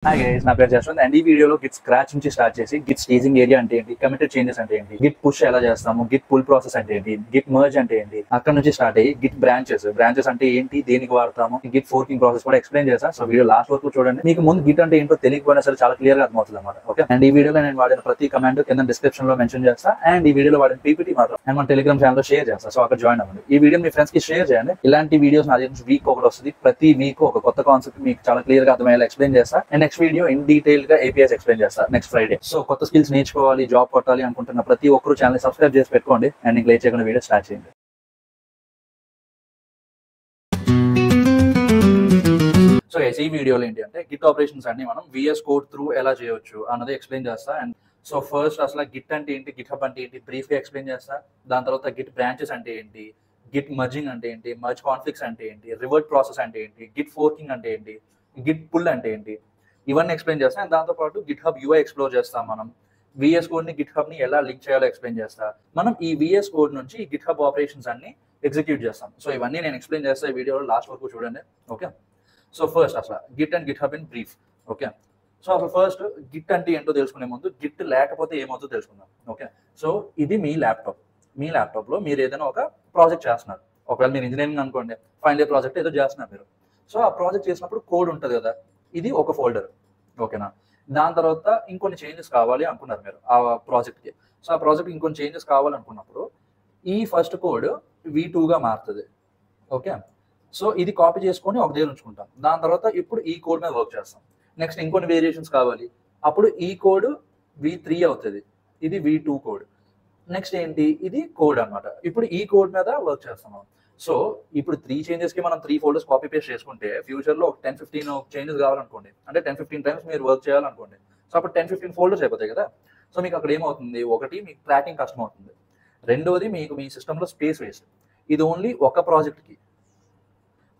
Hi guys, నా పేరు Jaswanth and ఈ వీడియోలో గిట్ స్క్రాచ్ నుంచి స్టార్ట్ చేసి గిట్ స్టేజింగ్ ఏరియా అంటే ఏంటి, కమిటెడ్ చేంజెస్ అంటే ఏంటి, గిట్ పుష్ ఎలా చేస్తాము, గిట్ పుల్ ప్రాసెస్ అంటే ఏంటి, గిట్ మర్జ్ అంటే ఏంటి, అక్కడ నుంచి స్టార్ట్ అయ్యి గిట్ బ్రాంచెస్ అంటే ఏంటి, దేనికి వాడతాము, గిట్ ఫోర్కింగ్ ప్రాసెస్ కూడా ఎక్స్ప్లెయిన్ చేస్తాను. సో వీడియో లాస్ట్ వరకు చూడండి. మీకు ముందు గిట్ అంటే ఏంటో తెలియకపోయినా సరే చాలా క్లియర్ గా అర్థమవుతుంది అన్నమాట. ఓకే, అండ్ ఈ వీడియోలో నేను వాడిన ప్రతి కమాండ్ కింద డిస్క్రిప్షన్ లో మెన్షన్ చేస్తా అండ్ ఈ వీడియోలో వాడిన పీపీటీ మాత్రం అండ్ మన టెలిగ్రామ్ ఛానల్ లో షేర్ చేస్తా. సో అక్కడ జాయిన్ అవ్వండి. ఈ వీడియో మీ ఫ్రెండ్స్ కి షేర్ చేయండి. ఇలాంటి వీడియోస్ నా దగ్గర వీక్ ఒకటి వస్తుంది. ప్రతి వీక్ ఒక కొత్త కాన్సెప్ట్ మీకు చాలా క్లియర్ గా అర్థమయ్యేలా ఎక్స్ప్లెయిన్ చేస్తా and next video in detail గా APIs ఎక్స్ప్లెయిన్ చేస్తా నెక్స్ట్ ఫ్రైడే. సో కొత్త స్కిల్స్ నేర్చుకోవాలి, జాబ్ కొట్టాలి అనుకుంటున్న ప్రతి ఒక్కరు ఛానల్ సబ్స్క్రైబ్ చేసి పెట్టుకోండి అండ్ ఇంకా లేట్ చేయకుండా వీడియో స్టార్ట్ చేయండి. సో ఈ వీడియోలో ఏంటి అంటే గిట్ ఆపరేషన్స్ అన్ని మనం VS కోడ్ త్రూ ఎలా చేయొచ్చు అన్నది ఎక్స్ప్లెయిన్ చేస్తా. అండ్ సో ఫస్ట్ అసలు గిట్ అంటే ఏంటి, గిట్ హబ్ అంటే ఏంటి బ్రీఫ్ గా ఎక్స్ప్లెయిన్ చేస్తా. దాని తర్వాత గిట్ బ్రాంచెస్ అంటే ఏంటి, గిట్ మర్జింగ్ అంటే ఏంటి, మర్జ్ కాన్ఫ్లిక్ట్స్ అంటే ఏంటి, రివర్ట్ ప్రాసెస్ అంటే ఏంటి, గిట్ ఫోర్కింగ్ అంటే ఏంటి, గిట్ పుల్ అంటే ఏంటి, ఇవన్నీ ఎక్స్ప్లెయిన్ చేస్తాం. అండ్ దాంతో పాటు గిట్ హబ్ UI ఎక్స్ప్లోర్ చేస్తాం. మనం VS కోడ్ ని గిట్ హబ్ ని ఎలా లింక్ చేయాలో ఎక్స్ప్లెయిన్ చేస్తా. మనం ఈ VS కోడ్ నుంచి గిట్ హబ్ ఆపరేషన్స్ అన్ని ఎగ్జిక్యూట్ చేస్తాం. సో ఇవన్నీ నేను ఎక్స్ప్లెయిన్ చేస్తా. ఈ వీడియోలో లాస్ట్ వరకు చూడండి. ఓకే, సో ఫస్ట్ అసలు Git and Git hub in brief. Okay, so అసలు ఫస్ట్ గిట్ అంటే ఏంటో తెలుసుకునే ముందు గిట్ లేకపోతే ఏమవుతుందో తెలుసుకుందాం. ఓకే, సో ఇది మీ ల్యాప్టాప్ లో మీరు ఏదైనా ఒక ప్రాజెక్ట్ చేస్తున్నారు. ఒకవేళ మీరు ఇంజనీరింగ్ అనుకోండి, ఫైనల్ ఇయర్ ప్రాజెక్ట్ ఏదో చేస్తున్నారు మీరు. సో ఆ ప్రాజెక్ట్ చేసినప్పుడు కోడ్ ఉంటుంది కదా, ఇది ఒక ఫోల్డర్. ఓకేనా, దాని తర్వాత ఇంకొన్ని చేంజెస్ కావాలి అనుకున్నారు మీరు ఆ ప్రాజెక్ట్కి. సో ఆ ప్రాజెక్ట్ ఇంకొన్ని చేంజెస్ కావాలనుకున్నప్పుడు ఈ ఫస్ట్ కోడ్ V2గా మారుతుంది. ఓకే, సో ఇది కాపీ చేసుకొని ఒక దగ్గర ఉంచుకుంటాం. దాని తర్వాత ఇప్పుడు ఈ కోడ్ మీద వర్క్ చేస్తాం. నెక్స్ట్ ఇంకొన్ని వేరియేషన్స్ కావాలి, అప్పుడు ఈ కోడ్ V3 అవుతుంది, ఇది V2 కోడ్. నెక్స్ట్ ఏంటి, ఇది కోడ్ అన్నమాట. ఇప్పుడు ఈ కోడ్ మీద వర్క్ చేస్తున్నాం. సో ఇప్పుడు 3 చేంజెస్ కి మనం 3 ఫోల్డర్స్ కాపీ పేస్ట్ చేసుకుంటే ఫ్యూచర్ లో ఒక 10-15 చేంజెస్ కావాలనుకోండి, అంటే 10-15 టైమ్స్ మీరు వర్క్ చేయాలనుకోండి. సో అప్పుడు 10-15 ఫోల్డర్స్ అయిపోతాయి కదా. సో మీకు అక్కడ ఏమవుతుంది, ఒకటి మీకు ట్రాకింగ్ కష్టం అవుతుంది, రెండోది మీకు మీ సిస్టంలో స్పేస్ వేస్ట్. ఇది ఓన్లీ ఒక ప్రాజెక్ట్కి.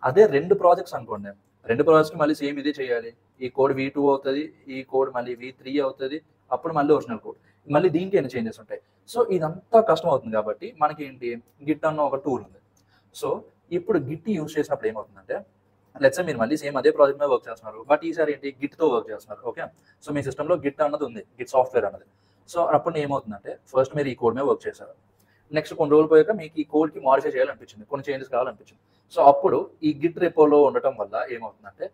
అదే 2 ప్రాజెక్ట్స్ అనుకోండి, 2 ప్రాజెక్ట్స్కి మళ్ళీ సేమ్ ఇదే చేయాలి. ఈ కోడ్ V2 అవుతుంది, ఈ కోడ్ మళ్ళీ V3 అవుతుంది, అప్పుడు మళ్ళీ ఒరిజినల్ కోడ్, మళ్ళీ దీనికి ఎన్ని చేంజెస్ ఉంటాయి. సో ఇదంతా కష్టం అవుతుంది. కాబట్టి మనకి ఏంటి, గిట్ అన్న ఒక టూల్ ఉంది. సో ఇప్పుడు గిట్ యూజ్ చేసినప్పుడు ఏమవుతుందంటే, లెట్స్ మీరు మళ్ళీ సేమ్ అదే ప్రాజెక్ట్ మీద వర్క్ చేస్తున్నారు, బట్ ఈసారి ఏంటి గిట్తో వర్క్ చేస్తున్నారు. ఓకే, సో మీ సిస్టంలో గిట్ అన్నది ఉంది, గిట్ సాఫ్ట్వేర్ అన్నది. సో అప్పుడు ఏమవుతుందంటే, ఫస్ట్ మీరు ఈ కోడ్ మీద వర్క్ చేశారు. నెక్స్ట్ కొన్ని రోజులు పోయాక మీకు ఈ కోడ్కి మాడిఫై చేయాలనిపించింది, కొన్ని చేంజెస్ కావాలనిపించింది. సో అప్పుడు ఈ గిట్ రెపోలో ఉండటం వల్ల ఏమవుతుందంటే,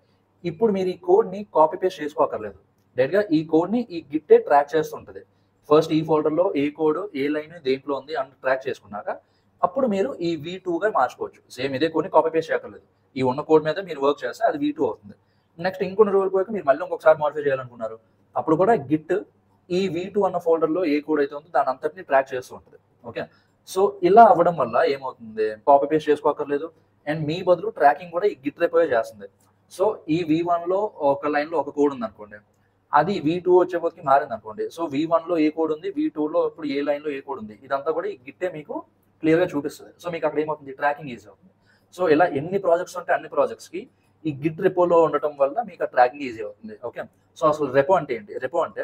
ఇప్పుడు మీరు ఈ కోడ్ని కాపీ పేస్ట్ చేసుకోకర్లేదు. డైరెక్ట్గా ఈ కోడ్ని ఈ గిట్టే ట్రాక్ చేస్తుంటుంది. ఫస్ట్ ఈ ఫోల్డర్లో ఏ కోడ్ ఏ లైన్ దేంట్లో ఉంది అని ట్రాక్ చేసుకున్నాక అప్పుడు మీరు ఈ V2గా మార్చుకోవచ్చు. సేమ్ ఇదే కోడ్ని కాపీ పేస్ట్ చేయక్కర్లేదు. ఈ ఉన్న కోడ్ మీద మీరు వర్క్ చేస్తే అది V2 అవుతుంది. నెక్స్ట్ ఇంకొన్ని రోజులు పోయాక మీరు మళ్ళీ ఇంకొకసారి మాడిఫై చేయాలనుకున్నారు, అప్పుడు కూడా గిట్ ఈ V2 అన్న ఫోల్డర్లో ఏ కోడ్ అయితే ఉందో దాని అంతటిని ట్రాక్ చేస్తూ ఉంటుంది. ఓకే, సో ఇలా అవ్వడం వల్ల ఏమవుతుంది, కాపీ పేస్ట్ చేసుకోకర్లేదు అండ్ మీ బదులు ట్రాకింగ్ కూడా ఈ గిట్ రెపోయే చేస్తుంది. సో ఈ V1లో ఒక లైన్లో ఒక కోడ్ ఉంది అనుకోండి, అది V2 వచ్చేపోతే మారింది అనుకోండి. సో V1లో ఏ కోడ్ ఉంది, V2లో ఇప్పుడు ఏ లైన్లో ఏ కోడ్ ఉంది, ఇదంతా కూడా ఈ గిట్టే మీకు క్లియర్గా చూపిస్తుంది. సో మీకు అక్కడ ఏమవుతుంది, ట్రాకింగ్ ఈజీ అవుతుంది. సో ఇలా ఎన్ని ప్రాజెక్ట్స్ ఉంటే అన్ని ప్రాజెక్ట్స్కి ఈ గిట్ రెపోలో ఉండటం వల్ల మీకు ఆ ట్రాకింగ్ ఈజీ అవుతుంది. ఓకే, సో అసలు రెపో అంటే ఏంటి, రెపో అంటే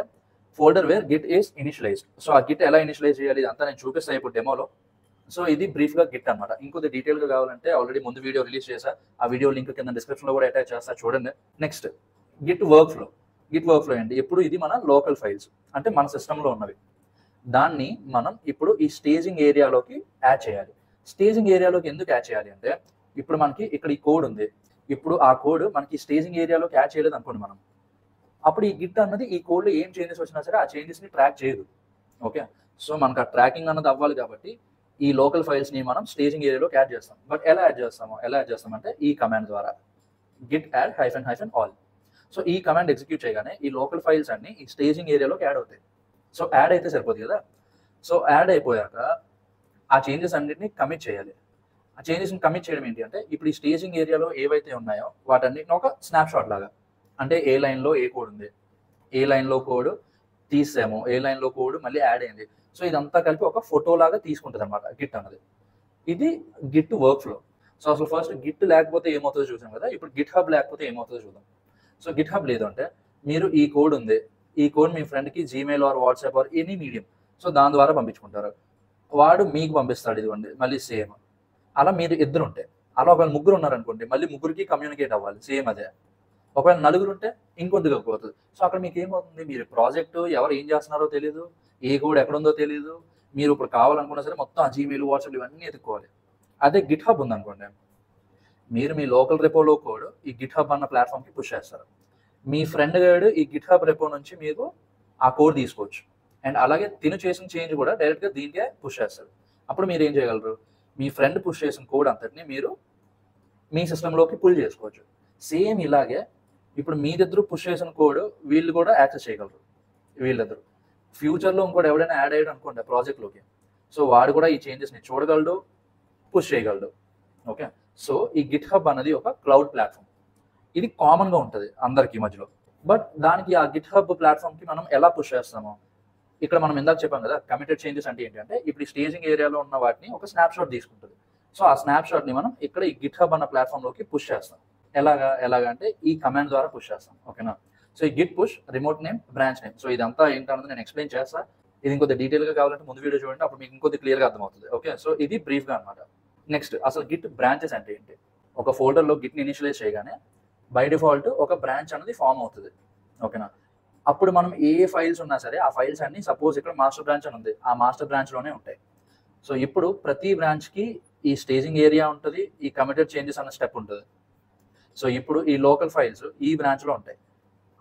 folder where git is initialized. So ఆ గిట్ ఎలా ఇనిషియలైజ్ చేయాలి అంతా నేను చూపిస్తాను ఇప్పుడు డెమోలో. సో ఇది బ్రీఫ్గా గిట్ అనమాట. ఇంకొద్ది డీటెయిల్గా కావాలంటే ఆల్రెడీ ముందు వీడియో రిలీజ్ చేశా, ఆ వీడియో లింక్ కింద డిస్క్రిప్షన్లో కూడా అటాచ్ చేస్తా, చూడండి. Next Git work flow. Git work flow ఏంటి, ఇప్పుడు ఇది మన లోకల్ ఫైల్స్, అంటే మన సిస్టంలో ఉన్నవి. దాన్ని మనం ఇప్పుడు ఈ స్టేజింగ్ ఏరియాలోకి యాడ్ చేయాలి. స్టేజింగ్ ఏరియాలోకి ఎందుకు యాడ్ చేయాలి అంటే, ఇప్పుడు మనకి ఇక్కడ ఈ కోడ్ ఉంది, ఇప్పుడు ఆ కోడ్ మనకి స్టేజింగ్ ఏరియాలోకి యాడ్ చేయలేదు అనుకోండి మనం, అప్పుడు ఈ గిట్ అన్నది ఈ కోడ్లో ఏం చేంజెస్ వచ్చినా సరే ఆ చేంజెస్ని ట్రాక్ చేయదు. ఓకే, సో మనకు ఆ ట్రాకింగ్ అన్నది అవ్వాలి కాబట్టి ఈ లోకల్ ఫైల్స్ని మనం స్టేజింగ్ ఏరియాలోకి యాడ్ చేస్తాం. బట్ ఎలా యాడ్ చేస్తామంటే ఈ కమాండ్ ద్వారా గిట్ యాడ్ -ఆల్. సో ఈ కమాండ్ ఎగ్జిక్యూట్ చేయగానే ఈ లోకల్ ఫైల్స్ అన్ని ఈ స్టేజింగ్ ఏరియాలోకి యాడ్ అవుతాయి. సో యాడ్ అయితే సరిపోదు కదా. సో యాడ్ అయిపోయాక ఆ చేంజెస్ అన్నింటినీ కమిట్ చేయాలి. ఆ చేంజెస్ని కమిట్ చేయడం ఏంటి అంటే, ఇప్పుడు ఈ స్టేజింగ్ ఏరియాలో ఏవైతే ఉన్నాయో వాటన్నిటిని ఒక స్నాప్షాట్ లాగా, అంటే ఏ లైన్లో ఏ కోడ్ ఉంది, ఏ లైన్లో కోడ్ తీసాము, ఏ లైన్లో కోడ్ మళ్ళీ యాడ్ అయింది. సో ఇదంతా కలిపి ఒక ఫోటో లాగా తీసుకుంటుంది అనమాట గిట్ అన్నది. ఇది గిట్ వర్క్ ఫ్లో. సో అసలు ఫస్ట్ గిట్ లేకపోతే ఏమవుతుందో చూసాం కదా, ఇప్పుడు గిట్ హబ్ లేకపోతే ఏమవుతుందో చూద్దాం. సో గిట్ హబ్ లేదు అంటే, మీరు ఈ కోడ్ ఉంది, ఈ కోడ్ మీ ఫ్రెండ్కి Gmail are WhatsApp or any medium, so దాని ద్వారా పంపించుకుంటారు. వాడు మీకు పంపిస్తాడు, ఇదిగోండి మళ్ళీ సేమ్. అలా మీరు ఇద్దరు ఉంటే, అలా ఒక ముగ్గురు ఉన్నారనుకోండి, మళ్ళీ ముగ్గురికి కమ్యూనికేట్ అవ్వాలి సేమ్ అదే. ఒకవేళ నలుగురు ఉంటే ఇంకొద్దిగా పోతుంది. సో అక్కడ మీకు ఏమవుతుంది, మీరు ప్రాజెక్టు ఎవరు ఏం చేస్తున్నారో తెలీదు, ఏ కోడ్ ఎక్కడుందో తెలీదు. మీరు ఇప్పుడు కావాలనుకున్నా సరే మొత్తం ఆ జీమెయిల్, వాట్సాప్ ఇవన్నీ ఎత్తుక్కోవాలి. అదే గిట్ హబ్ ఉందనుకోండి, మీరు మీ లోకల్ రెపోలో కోడ్ ఈ గిట్ హబ్ అన్న ప్లాట్ఫామ్కి పుష్ చేస్తారు. మీ ఫ్రెండ్ గాడు ఈ గిట్ హబ్ రెపో నుంచి మీకు ఆ కోడ్ తీసుకోవచ్చు. అండ్ అలాగే తిను చేసిన చేంజ్ కూడా డైరెక్ట్గా దీనికే పుష్ చేస్తారు. అప్పుడు మీరు ఏం చేయగలరు, మీ ఫ్రెండ్ పుష్ చేసిన కోడ్ అంతటిని మీరు మీ సిస్టంలోకి పుల్ చేసుకోవచ్చు. సేమ్ ఇలాగే ఇప్పుడు మీరిద్దరు పుష్ చేసిన కోడ్ వీళ్ళు కూడా యాక్సెస్ చేయగలరు. వీళ్ళిద్దరు ఫ్యూచర్లో ఇంకోటి ఎవడైనా యాడ్ అయ్యాడు అనుకోండి ఆ ప్రాజెక్ట్లోకి, సో వాడు కూడా ఈ చేంజెస్ని చూడగలడు, పుష్ చేయగలడు. ఓకే, సో ఈ గిట్ హబ్ అనేది ఒక క్లౌడ్ ప్లాట్ఫామ్. ఇది కామన్గా ఉంటుంది అందరికీ మధ్యలో. బట్ దానికి ఆ గిట్ హబ్ ప్లాట్ఫామ్కి మనం ఎలా పుష్ చేస్తామో, ఇక్కడ మనం ఇందాక చెప్పాం కదా, కమిటెడ్ చేంజెస్ అంటే ఏంటంటే ఇప్పుడు ఈ స్టేజింగ్ ఏరియాలో ఉన్న వాటిని ఒక స్నాప్షాట్ తీసుకుంటుంది. సో ఆ స్నాప్షాట్ని మనం ఇక్కడ ఈ గిట్ హబ్ అన్న ప్లాట్ఫామ్లోకి పుష్ చేస్తాం. ఎలాగా అంటే ఈ కమాండ్ ద్వారా పుష్ చేస్తాం. ఓకేనా, సో ఈ Git push remote name, branch name. So ఇదంతా ఏంటన్నది నేను ఎక్స్ప్లెయిన్ చేస్తా. ఇది ఇంకొద్ది డీటెయిల్గా కావాలంటే ముందు వీడియో చూడండి, అప్పుడు మీకు ఇంకొద్ది క్లియర్గా అర్థమవుతుంది. ఓకే, సో ఇది బ్రీఫ్గా అనమాట. నెక్స్ట్ అసలు గిట్ బ్రాంచెస్ అంటే ఏంటి. ఒక ఫోల్డర్లో గిట్ని ఇనిషియలైజ్ చేయగానే బై డిఫాల్ట్ ఒక బ్రాంచ్ అనేది ఫామ్ అవుతుంది. ఓకేనా, అప్పుడు మనం ఏ ఫైల్స్ ఉన్నా సరే ఆ ఫైల్స్ అన్ని సపోజ్ ఇక్కడ మాస్టర్ బ్రాంచ్ అని ఉంది, ఆ మాస్టర్ బ్రాంచ్లోనే ఉంటాయి. సో ఇప్పుడు ప్రతి బ్రాంచ్కి ఈ స్టేజింగ్ ఏరియా ఉంటుంది, ఈ కమిటెడ్ చేంజెస్ అన్న స్టెప్ ఉంటుంది. సో ఇప్పుడు ఈ లోకల్ ఫైల్స్ ఈ బ్రాంచ్లో ఉంటాయి.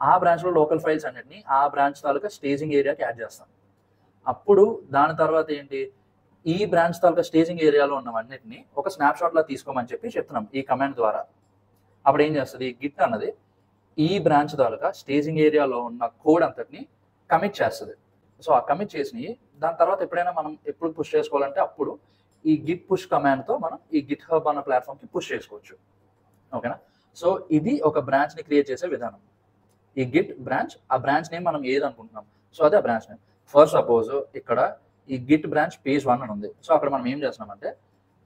ఆ బ్రాంచ్లో లోకల్ ఫైల్స్ అన్నిటిని ఆ బ్రాంచ్ తాలూకా స్టేజింగ్ ఏరియాకి యాడ్ చేస్తాం. అప్పుడు దాని తర్వాత ఏంటి, ఈ బ్రాంచ్ తాలూకా స్టేజింగ్ ఏరియాలో ఉన్నవన్నిటిని ఒక స్నాప్షాట్లా తీసుకోమని చెప్తున్నాం ఈ కమాండ్ ద్వారా. అప్పుడు ఏం చేస్తుంది, గిట్ అన్నది ఈ బ్రాంచ్ తాలూకా స్టేజింగ్ ఏరియాలో ఉన్న కోడ్ అంతటిని కమిట్ చేస్తుంది. సో ఆ కమిట్ చేసి దాని తర్వాత ఎప్పుడైనా మనం ఎప్పుడు పుష్ చేసుకోవాలంటే అప్పుడు ఈ గిట్ పుష్ కమాండ్తో మనం ఈ గిట్ హబ్ అన్న ప్లాట్ఫామ్కి పుష్ చేసుకోవచ్చు. ఓకేనా, సో ఇది ఒక బ్రాంచ్ని క్రియేట్ చేసే విధానం. ఈ గిట్ బ్రాంచ్, ఆ బ్రాంచ్ నేమ్ మనం ఏది అనుకుంటున్నాం, సో అదే ఆ బ్రాంచ్ నేమ్. ఫస్ట్ సపోజ్ ఇక్కడ ఈ గిట్ బ్రాంచ్ పేజ్ 1 అని ఉంది. సో అక్కడ మనం ఏం చేస్తున్నామంటే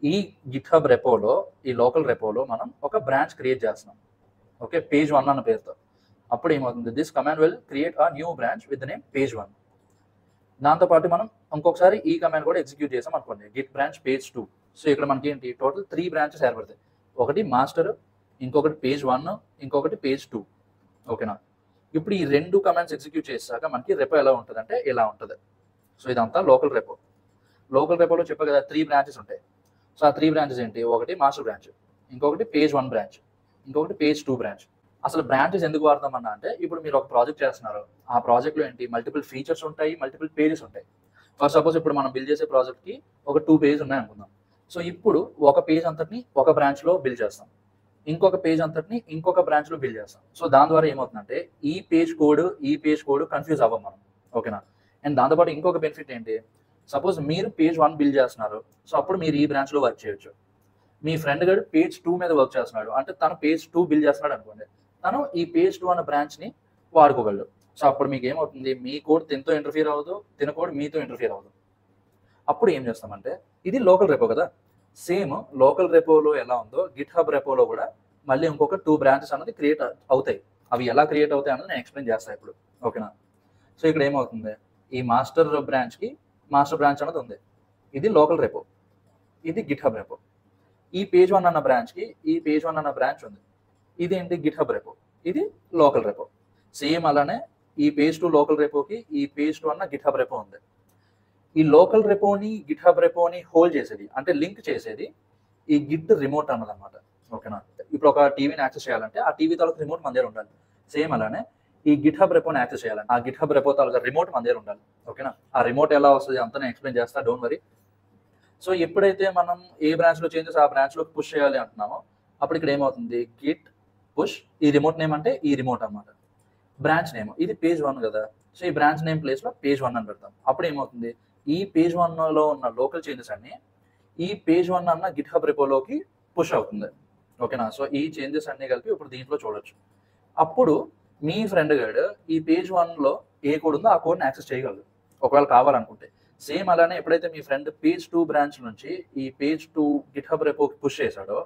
ఈ గిట్ హబ్ రెపోలో, ఈ లోకల్ రెపోలో మనం ఒక బ్రాంచ్ క్రియేట్ చేస్తున్నాం. ఓకే, పేజ్ 1 అన్న పేరుతో. అప్పుడు ఏమవుతుంది, this command will create a new branch with the name page 1. దాంతోపాటు మనం ఇంకొకసారి ఈ కమాండ్ కూడా ఎగ్జిక్యూట్ చేసాం అనుకోండి, గిట్ బ్రాంచ్ పేజ్ 2. సో ఇక్కడ మనకి ఏంటి, టోటల్ 3 బ్రాంచెస్ ఏర్పడతాయి. ఒకటి మాస్టర్, ఇంకొకటి పేజ్ 1, ఇంకొకటి పేజ్ 2. ఓకేనా, ఇప్పుడు ఈ 2 కమాండ్స్ ఎగ్జిక్యూట్ చేశాక మనకి రెపో ఎలా ఉంటుంది అంటే ఇలా ఉంటుంది. సో ఇదంతా లోకల్ రెపో. లోకల్ రెపోలో చెప్పా కదా 3 బ్రాంచెస్ ఉంటాయి. సో ఆ 3 బ్రాంచెస్ ఏంటి, ఒకటి మాస్టర్ బ్రాంచ్, ఇంకొకటి పేజ్ 1 బ్రాంచ్, ఇంకొకటి పేజ్ 2 బ్రాంచ్. అసలు బ్రాంచెస్ ఎందుకు వాడతామన్నా అంటే ఇప్పుడు మీరు ఒక ప్రాజెక్ట్ చేస్తున్నారు, ఆ ప్రాజెక్ట్లో ఏంటి మల్టిపుల్ ఫీచర్స్ ఉంటాయి, మల్టిపుల్ పేజెస్ ఉంటాయి. ఫర్ సపోజ్ ఇప్పుడు మనం బిల్డ్ చేసే ప్రాజెక్ట్కి ఒక 2 పేజ్ ఉన్నాయి అనుకుందాం. సో ఇప్పుడు ఒక పేజ్ అంతటిని ఒక బ్రాంచ్లో బిల్డ్ చేస్తాం, ఇంకొక పేజ్ అంతటిని ఇంకొక బ్రాంచ్లో బిల్డ్ చేస్తాం. సో దాని ద్వారా ఏమవుతుందంటే ఈ పేజ్ కోడ్ కన్ఫ్యూజ్ అవ్వం మనం. ఓకేనా, అండ్ దాంతోపాటు ఇంకొక బెనిఫిట్ ఏంటి, సపోజ్ మీరు పేజ్ 1 బిల్డ్ చేస్తున్నారు, సో అప్పుడు మీరు ఈ బ్రాంచ్లో వర్క్ చేయొచ్చు. మీ ఫ్రెండ్ గడు పేజ్ 2 మీద వర్క్ చేస్తున్నాడు అంటే తను పేజ్ 2 బిల్డ్ చేస్తున్నాడు అనుకోండి, తను ఈ పేజ్ 2 అన్న బ్రాంచ్ని వాడుకోగలడు. సో అప్పుడు మీకు ఏమవుతుంది, మీ కోడ్ తినతో ఇంటర్ఫియర్ అవ్వదు, తిన కోడ్ మీతో ఇంటర్ఫియర్ అవ్వదు. అప్పుడు ఏం చేస్తామంటే ఇది లోకల్ రెపో కదా, సేమ్ లోకల్ రెపోలో ఎలా ఉందో గిట్ హబ్ రెపోలో కూడా మళ్ళీ ఇంకొక 2 బ్రాంచెస్ అనేది క్రియేట్ అవుతాయి. అవి ఎలా క్రియేట్ అవుతాయి అన్నది నేను ఎక్స్ప్లెయిన్ చేస్తాను ఇప్పుడు. ఓకేనా, సో ఇక్కడ ఏమవుతుంది, ఈ మాస్టర్ బ్రాంచ్కి మాస్టర్ బ్రాంచ్ అనేది ఉంది, ఇది లోకల్ రెపో, ఇది గిట్ హబ్ రెపో. ఈ పేజ్ 1 అన్న బ్రాంచ్కి ఈ పేజ్ 1 అన్న బ్రాంచ్ ఉంది, ఇది ఏంటి గిట్ హబ్ రెపో, ఇది లోకల్ రెపో. సేమ్ అలానే ఈ పేజ్ 2 లోకల్ రెపోకి ఈ పేజ్ 2 అన్న గిట్ హబ్ రెపో ఉంది. ఈ లోకల్ రెపోని గిట్ హబ్ రెపోని హోల్డ్ చేసేది అంటే లింక్ చేసేది ఈ గిట్ రిమోట్ అన్నది అనమాట. ఓకేనా, ఇప్పుడు ఒక టీవీని యాక్సెస్ చేయాలంటే ఆ టీవీ తాలూకు రిమోట్ మన దగ్గర ఉండాలి. సేమ్ అలానే ఈ గిట్ హబ్ రెపోని యాక్సెస్ చేయాలంటే ఆ గిట్ హబ్ రెపో తాలూకు రిమోట్ మన దగ్గర ఉండాలి. ఓకేనా, ఆ రిమోట్ ఎలా వస్తుంది అంతా నేను ఎక్స్ప్లెయిన్ చేస్తా, డోంట్ వరీ. సో ఎప్పుడైతే మనం ఏ బ్రాంచ్లో చేంజెస్ ఆ బ్రాంచ్లోకి పుష్ చేయాలి అంటున్నామో అప్పుడు ఇక్కడ ఏమవుతుంది, గిట్ పుష్, ఈ రిమోట్ నేమ్ అంటే ఈ రిమోట్ అనమాట, బ్రాంచ్ నేమ్ ఇది పేజ్ 1 కదా, సో ఈ బ్రాంచ్ నేమ్ ప్లేస్లో పేజ్ 1 అని పెడతాం. అప్పుడు ఏమవుతుంది, ఈ పేజ్ 1లో ఉన్న లోకల్ చేంజెస్ అన్ని ఈ పేజ్ 1 అన్న గిట్ హబ్ రెపోలోకి పుష్ అవుతుంది. ఓకేనా, సో ఈ చేంజెస్ అన్ని కలిపి ఇప్పుడు దీంట్లో చూడొచ్చు. అప్పుడు మీ ఫ్రెండ్ గడు ఈ పేజ్ 1లో ఏ కోడ్ ఉందో ఆ కోడ్ని యాక్సెస్ చేయగలరు ఒకవేళ కావాలనుకుంటే. సేమ్ అలానే ఎప్పుడైతే మీ ఫ్రెండ్ పేజ్ 2 బ్రాంచ్ నుంచి ఈ పేజ్ 2 గిట్ హబ్ రెపోకి పుష్ చేశాడో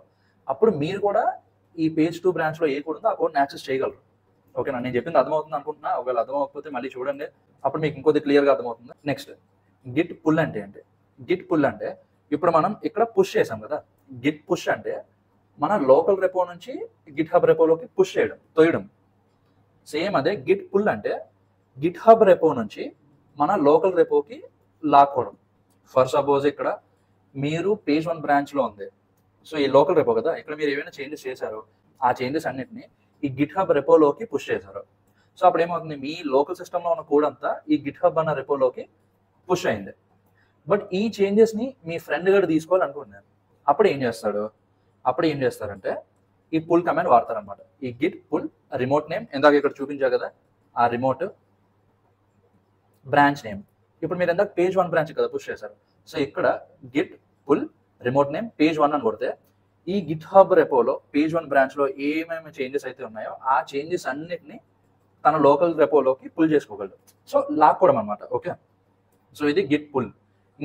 అప్పుడు మీరు కూడా ఈ పేజ్ 2 బ్రాంచ్లో ఏ కోడ్ ఉందో ఆ కోడ్ని యాక్సెస్ చేయగలరు. ఓకేనా, నేను చెప్పింది అర్థమవుతుంది అనుకుంటున్నా, ఒకవేళ అర్థమవకపోతే మళ్ళీ చూడండి, అప్పుడు మీకు ఇంకొద్ది క్లియర్గా అర్థమవుతుంది. నెక్స్ట్ గిట్ పుల్ అంటే ఏంటి, గిట్ పుల్ అంటే ఇప్పుడు మనం ఇక్కడ పుష్ చేసాం కదా, గిట్ పుష్ అంటే మన లోకల్ రెపో నుంచి గిట్ హబ్ రెపోలోకి పుష్ చేయడం, తోయడం. సేమ్ అదే గిట్ పుల్ అంటే గిట్ హబ్ రెపో నుంచి మన లోకల్ రెపోకి లాక్కోవడం. ఫర్ సపోజ్ ఇక్కడ మీరు పేజ్ 1 బ్రాంచ్లో ఉంది, సో ఈ లోకల్ రెపో కదా, ఇక్కడ మీరు ఏమైనా చేంజెస్ చేశారో ఆ చేంజెస్ అన్నిటిని ఈ గిట్ హబ్ రెపోలోకి పుష్ చేశారు. సో అప్పుడు ఏమవుతుంది, మీ లోకల్ సిస్టంలో ఉన్న కోడ్ అంతా ఈ గిట్ హబ్ అన్న రెపోలోకి పుష్ అయింది. బట్ ఈ చేంజెస్ని మీ ఫ్రెండ్ గడు తీసుకోవాలనుకుంటున్నారు. అప్పుడు ఏం చేస్తారంటే ఈ పుల్ కమాండ్ వాడతారనమాట. ఈ గిట్ పుల్ రిమోట్ నేమ్, ఇందాక ఇక్కడ చూపించా కదా ఆ రిమోట్ బ్రాంచ్ నేమ్. ఇప్పుడు మీరు ఇందాక పేజ్ 1 బ్రాంచ్ కదా పుష్ చేశారు. సో ఇక్కడ git pull remote name page 1 అని కొడితే ఈ గిట్ హబ్ రెపోలో పేజ్ 1 బ్రాంచ్లో ఏమేమి చేంజెస్ అయితే ఉన్నాయో ఆ చేంజెస్ అన్నిటిని తన లోకల్ రెపోలోకి పుల్ చేసుకోగలడు. సో లాక్కోవడం అనమాట. ఓకే, సో ఇది గిట్ పుల్.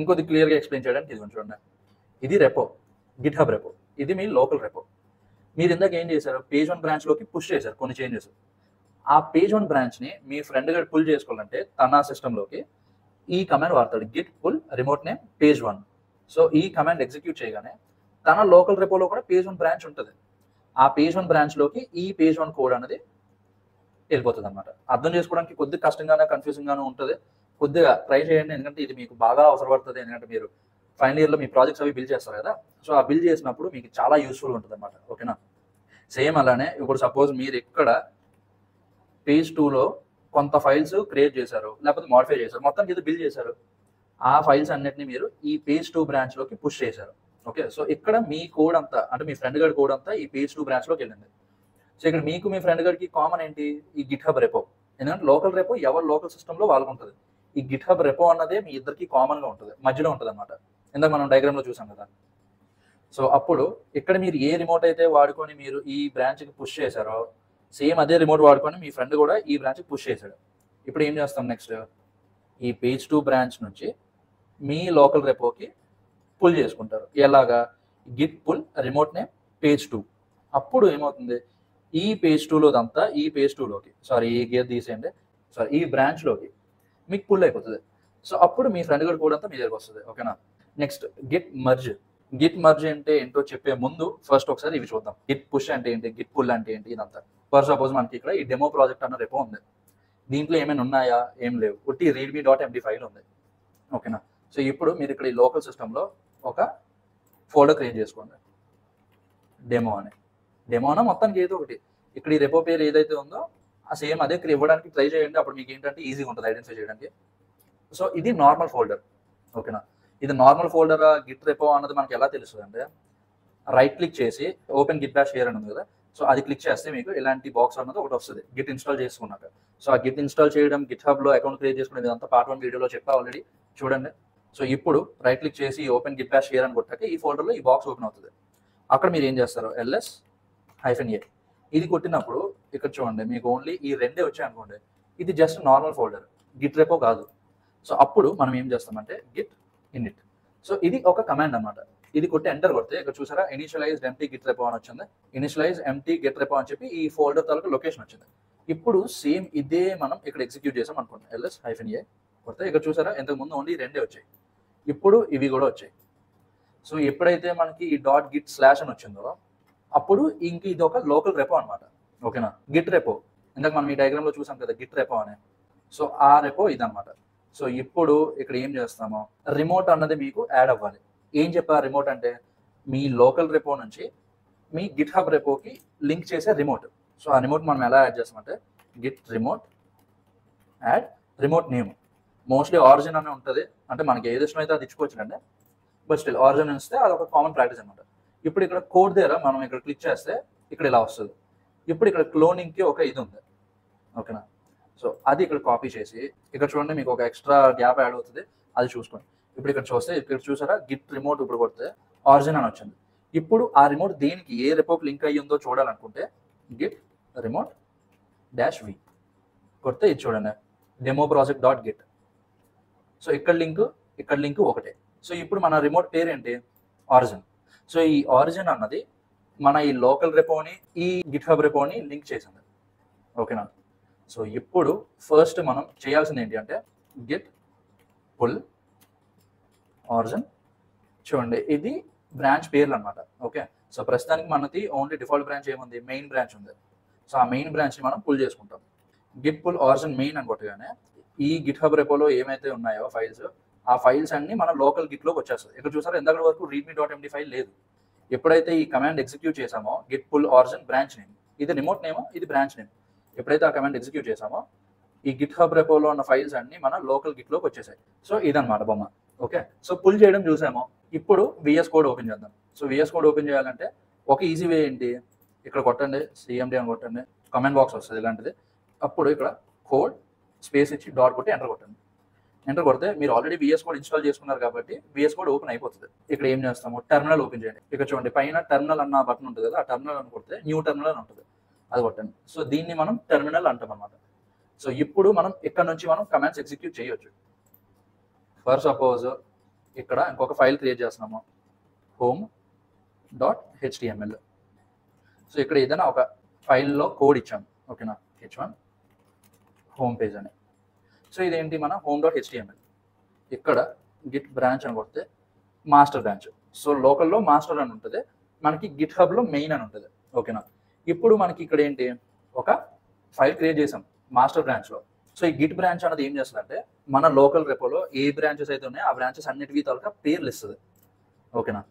ఇంకొద్ది క్లియర్గా ఎక్స్ప్లెయిన్ చేయడానికి ఇది చూడండి. ఇది రెపో, గిట్ హబ్ రెపో, ఇది మీ లోకల్ రెపో. మీరు ఇందాక ఏం చేశారు, పేజ్ 1 బ్రాంచ్లోకి పుష్ చేశారు కొన్ని చేంజెస్. ఆ పేజ్ 1 బ్రాంచ్ని మీ ఫ్రెండ్ గడు పుల్ చేసుకోవాలంటే తన సిస్టంలోకి ఈ కమాండ్ వాడతాడు, git pull remote name page 1. So ఈ కమాండ్ ఎగ్జిక్యూట్ చేయగానే తన లోకల్ రెపోలో కూడా పేజ్ 1 బ్రాంచ్ ఉంటుంది. ఆ పేజ్ 1 బ్రాంచ్లోకి ఈ పేజ్ 1 కోడ్ అనేది వెళ్ళిపోతుంది అనమాట. అర్థం చేసుకోవడానికి కొద్దిగా కష్టంగానే కన్ఫ్యూజింగ్గానే ఉంటుంది. కొద్దిగా ట్రై చేయండి, ఎందుకంటే ఇది మీకు బాగా అవసరపడుతుంది. ఎందుకంటే మీరు ఫైనల్ ఇయర్లో మీ ప్రాజెక్ట్స్ అవి బిల్డ్ చేస్తారు కదా, సో ఆ బిల్డ్ చేసినప్పుడు మీకు చాలా యూస్ఫుల్ ఉంటుంది అనమాట. ఓకేనా, సేమ్ అలానే ఇప్పుడు సపోజ్ మీరు ఇక్కడ పేజ్ 2లో కొంత ఫైల్స్ క్రియేట్ చేశారు, లేకపోతే మాడిఫై చేశారు, మొత్తం ఇది బిల్డ్ చేశారు. ఆ ఫైల్స్ అన్నిటిని మీరు ఈ పేజ్ 2 బ్రాంచ్లోకి పుష్ చేశారు. ఓకే, సో ఇక్కడ మీ కోడ్ అంతా, అంటే మీ ఫ్రెండ్ గడి కోడ్ అంతా ఈ పేజ్ 2 బ్రాంచ్లోకి వెళ్ళింది. సో ఇక్కడ మీకు మీ ఫ్రెండ్ గడికి కామన్ ఏంటి, ఈ గిట్ హబ్ రెపో. ఎందుకంటే లోకల్ రెపో ఎవరు లోకల్ సిస్టంలో వాళ్ళకు ఉంటుంది. ఈ గిట్ హబ్ రెపో అన్నదే మీ ఇద్దరికి కామన్గా ఉంటుంది, మధ్యలో ఉంటుంది అనమాట. ఇందాక మనం డయాగ్రామ్లో చూసాం కదా. సో అప్పుడు ఇక్కడ మీరు ఏ రిమోట్ అయితే వాడుకొని మీరు ఈ బ్రాంచ్కి పుష్ చేశారో సేమ్ అదే రిమోట్ వాడుకొని మీ ఫ్రెండ్ కూడా ఈ బ్రాంచ్కి పుష్ చేశాడు. ఇప్పుడు ఏం చేస్తాం నెక్స్ట్, ఈ పేజ్ 2 బ్రాంచ్ నుంచి మీ లోకల్ రెపోకి పుల్ చేసుకుంటారు. ఎలాగా, git pull remote name page 2. అప్పుడు ఏమవుతుంది, ఈ పేజ్ 2లోదంతా ఈ పేజ్ 2లోకి, సారీ ఈ గేర్ తీసేయండి, సారీ ఈ బ్రాంచ్లోకి మీకు పుల్ అయిపోతుంది. సో అప్పుడు మీ ఫ్రెండ్ గడి కోడ్ అంతా మీ దగ్గరకు వస్తుంది. ఓకేనా, next Git merge. Git merge అంటే ఏంటో చెప్పే ముందు ఫస్ట్ ఒకసారి ఇవి చూద్దాం. గిట్ పుష్ అంటే ఏంటి, గిట్ పుల్ అంటే ఏంటి, ఇదంతా. ఫర్ సపోజ్ మనకి ఇక్కడ ఈ డెమో ప్రాజెక్ట్ అన్న రెపో ఉంది. దీంట్లో ఏమైనా ఉన్నాయా, ఏం లేవు, ఉట్టి readme.md ఫైల్ ఉంది. ఓకేనా, సో ఇప్పుడు మీరు ఇక్కడ ఈ లోకల్ సిస్టంలో ఒక ఫోల్డర్ క్రియేట్ చేసుకోండి, డెమో అని. డెమో అన్న మొత్తానికి ఏదో ఒకటి, ఇక్కడ ఈ రెపో పేరు ఏదైతే ఉందో ఆ సేమ్ అదే ఇవ్వడానికి ట్రై చేయండి. అప్పుడు మీకు ఏంటంటే ఈజీగా ఉంటుంది ఐడెంటిఫై చేయడానికి. సో ఇది నార్మల్ ఫోల్డర్. ఓకేనా, ఇది నార్మల్ ఫోల్డర్ గిట్ రెపో అన్నది మనకి ఎలా తెలుస్తుంది అంటే, రైట్ క్లిక్ చేసి ఓపెన్ గిట్ బ్యాష్ షేర్ అని ఉంది కదా, సో అది క్లిక్ చేస్తే మీకు ఇలాంటి బాక్స్ అన్నది ఒకటి వస్తుంది గిట్ ఇన్స్టాల్ చేసుకున్నాక. సో ఆ గిట్ ఇన్స్టాల్ చేయడం, గిట్ హబ్లో అకౌంట్ క్రియేట్ చేసుకునేది అంతా పార్ట్ 1 వీడియోలో చెప్పా ఆల్రెడీ, చూడండి. సో ఇప్పుడు రైట్ క్లిక్ చేసి ఓపెన్ గిట్ బ్యాష్ షేర్ అని కొట్టాక ఈ ఫోల్డర్లో ఈ బాక్స్ ఓపెన్ అవుతుంది. అక్కడ మీరు ఏం చేస్తారు, ls-a ఇది కొట్టినప్పుడు ఇక్కడ చూడండి మీకు ఓన్లీ ఈ రెండే వచ్చాయి అనుకోండి. ఇది just normal folder, Git repo కాదు. సో అప్పుడు మనం ఏం చేస్తామంటే గిట్ ఇన్ఇట్. సో ఇది ఒక కమాండ్ అనమాట. ఇది కొట్టి ఎంటర్ కొడితే ఇక్కడ చూసారా ఇనిషియలైజ్ ఎంటీ గిట్ రెపో అని వచ్చింది. ఇనిషియలైజ్ ఎంటీ గిట్ రెపో అని చెప్పి ఈ ఫోల్డర్ తాలూకు లొకేషన్ వచ్చింది. ఇప్పుడు సేమ్ ఇదే మనం ఇక్కడ ఎగ్జిక్యూట్ చేసాం అనుకోండి, ls-a కొడితే ఇక్కడ చూసారా ఇంతకు ముందు ఓన్లీ రెండే వచ్చాయి, ఇప్పుడు ఇవి కూడా వచ్చాయి. సో ఎప్పుడైతే మనకి ఈ .git/ అని వచ్చిందో అప్పుడు ఇంక ఇది ఒక లోకల్ రెపో అనమాట. ఓకేనా, గిట్ రెపో ఇందాక మనం ఈ డయాగ్రామ్లో చూసాం కదా గిట్ రెపో అని. సో ఆ రెపో ఇదనమాట. సో ఇప్పుడు ఇక్కడ ఏం చేస్తామో, రిమోట్ అన్నది మీకు యాడ్ అవ్వాలి. ఏం చెప్పా రిమోట్ అంటే, మీ లోకల్ రెపో నుంచి మీ గిట్ హబ్ రెపోకి లింక్ చేసే రిమోట్. సో ఆ రిమోట్ మనం ఎలా యాడ్ చేస్తామంటే Git remote add remote name. Mostly origin అనే ఉంటుంది, అంటే మనకి ఏది ఇష్టమైతే అది ఇచ్చుకోవచ్చు అండి. బట్ స్టిల్ ఆరిజిన్ ఇస్తే అది ఒక కామన్ ప్రాక్టీస్ అనమాట. ఇప్పుడు ఇక్కడ కోడ్ దగ్గర మనం ఇక్కడ క్లిక్ చేస్తే ఇక్కడ ఇలా వస్తుంది. ఇప్పుడు ఇక్కడ క్లోనింగ్కి ఒక ఇది ఉంది. ఓకేనా, సో అది ఇక్కడ కాపీ చేసి ఇక్కడ చూడండి మీకు ఒక ఎక్స్ట్రా గ్యాప్ యాడ్ అవుతుంది, అది చూసుకోండి. ఇప్పుడు ఇక్కడ చూస్తే ఇక్కడ చూసారా గిట్ రిమోట్ ఇప్పుడు కొడితే ఆరిజిన్ అని వచ్చింది. ఇప్పుడు ఆ రిమోట్ దేనికి ఏ రెపోకి లింక్ అయ్యి ఉందో చూడాలనుకుంటే గిట్ రిమోట్ -v కొడితే ఇది చూడండి డెమో project.git. సో ఇక్కడ లింక్ ఒకటే. సో ఇప్పుడు మన రిమోట్ పేరు ఏంటి, ఆరిజిన్. సో ఈ ఆరిజిన్ అన్నది మన ఈ లోకల్ రెపోని ఈ గిట్ హబ్ రెపోని లింక్ చేసింది. ఓకేనా, సో ఇప్పుడు ఫస్ట్ మనం చేయాల్సింది ఏంటి అంటే గిట్ పుల్ ఆరిజిన్. చూడండి ఇది బ్రాంచ్ పేర్లు అనమాట. ఓకే, సో ప్రస్తుతానికి మనది ఓన్లీ డిఫాల్ట్ బ్రాంచ్ ఏముంది, మెయిన్ బ్రాంచ్ ఉంది. సో ఆ మెయిన్ బ్రాంచ్ని మనం పుల్ చేసుకుంటాం. గిట్ పుల్ ఆరిజిన్ మెయిన్ అని కొట్టగానే ఈ గిట్ హబ్ రెపోలో ఏమైతే ఉన్నాయో ఫైల్స్, ఆ ఫైల్స్ అన్ని మన లోకల్ గిట్లోకి వచ్చేస్తుంది. ఇక్కడ చూసారు ఇందాక వరకు readme.md ఫైల్ లేదు. ఎప్పుడైతే ఈ కమాండ్ ఎగ్జిక్యూట్ చేసామో git pull origin branch name, ఇది రిమోట్ నేమ్, ఇది బ్రాంచ్ నేమ్, ఎప్పుడైతే ఆ కమాండ్ ఎగ్జిక్యూట్ చేసామో ఈ గిట్ హబ్ రెపోలో ఉన్న ఫైల్స్ అన్ని మన లోకల్ గిట్లోకి వచ్చేసాయి. సో ఇదన్నమాట బొమ్మ. ఓకే, సో పుల్ చేయడం చూసామో. ఇప్పుడు విఎస్ కోడ్ ఓపెన్ చేద్దాం. సో విఎస్ కోడ్ ఓపెన్ చేయాలంటే ఒక ఈజీ వే ఏంటి, ఇక్కడ కొట్టండి సిఎండి అని కొట్టండి, కమెంట్ బాక్స్ వస్తుంది ఇలాంటిది. అప్పుడు ఇక్కడ కోడ్ స్పేస్ ఇచ్చి డాట్ కొట్టి ఎంటర్ కొట్టండి. ఎంటర్ కొడితే మీరు ఆల్రెడీ విఎస్ కోడ్ ఇన్స్టాల్ చేసుకున్నారు కాబట్టి విఎస్ కోడ్ ఓపెన్ అయిపోతుంది. ఇక్కడ ఏం చేస్తాము, టెర్మినల్ ఓపెన్ చేయండి. ఇక్కడ చూడండి పైన టెర్మినల్ అన్న బటన్ ఉంటుంది కదా, ఆ టెర్మినల్ అని కొడితే న్యూ టెర్మినల్ అని ఉంటుంది, అది కొట్టండి. సో దీన్ని మనం టెర్మినల్ అంటాం అనమాట. సో ఇప్పుడు మనం ఇక్కడ నుంచి మనం కమాండ్స్ ఎగ్జిక్యూట్ చేయొచ్చు. ఫర్ సపోజ్ ఇక్కడ ఇంకొక ఫైల్ క్రియేట్ చేస్తున్నాము, home.html. సో ఇక్కడ ఏదైనా ఒక ఫైల్లో కోడ్ ఇచ్చాము, ఓకేనా, h1 హోమ్ పేజ్ అని. సో ఇదేంటి మన home.html. ఇక్కడ గిట్ బ్రాంచ్ అని కొడితే మాస్టర్ బ్రాంచ్. సో లోకల్లో మాస్టర్ అని ఉంటుంది, మనకి గిట్ హబ్లో మెయిన్ అని ఉంటుంది, ఓకేనా. ఇప్పుడు మనకి ఇక్కడ ఏంటి, ఒక ఫైల్ క్రియేట్ చేసాం మాస్టర్ బ్రాంచ్లో. సో ఈ గిట్ బ్రాంచ్ అనేది ఏం చేస్తుందంటే మన లోకల్ రెపోలో ఏ బ్రాంచెస్ అయితే ఉన్నాయో ఆ బ్రాంచెస్ అన్నిటికీ తాలూకా పేర్లు ఇస్తుంది, ఓకేనా.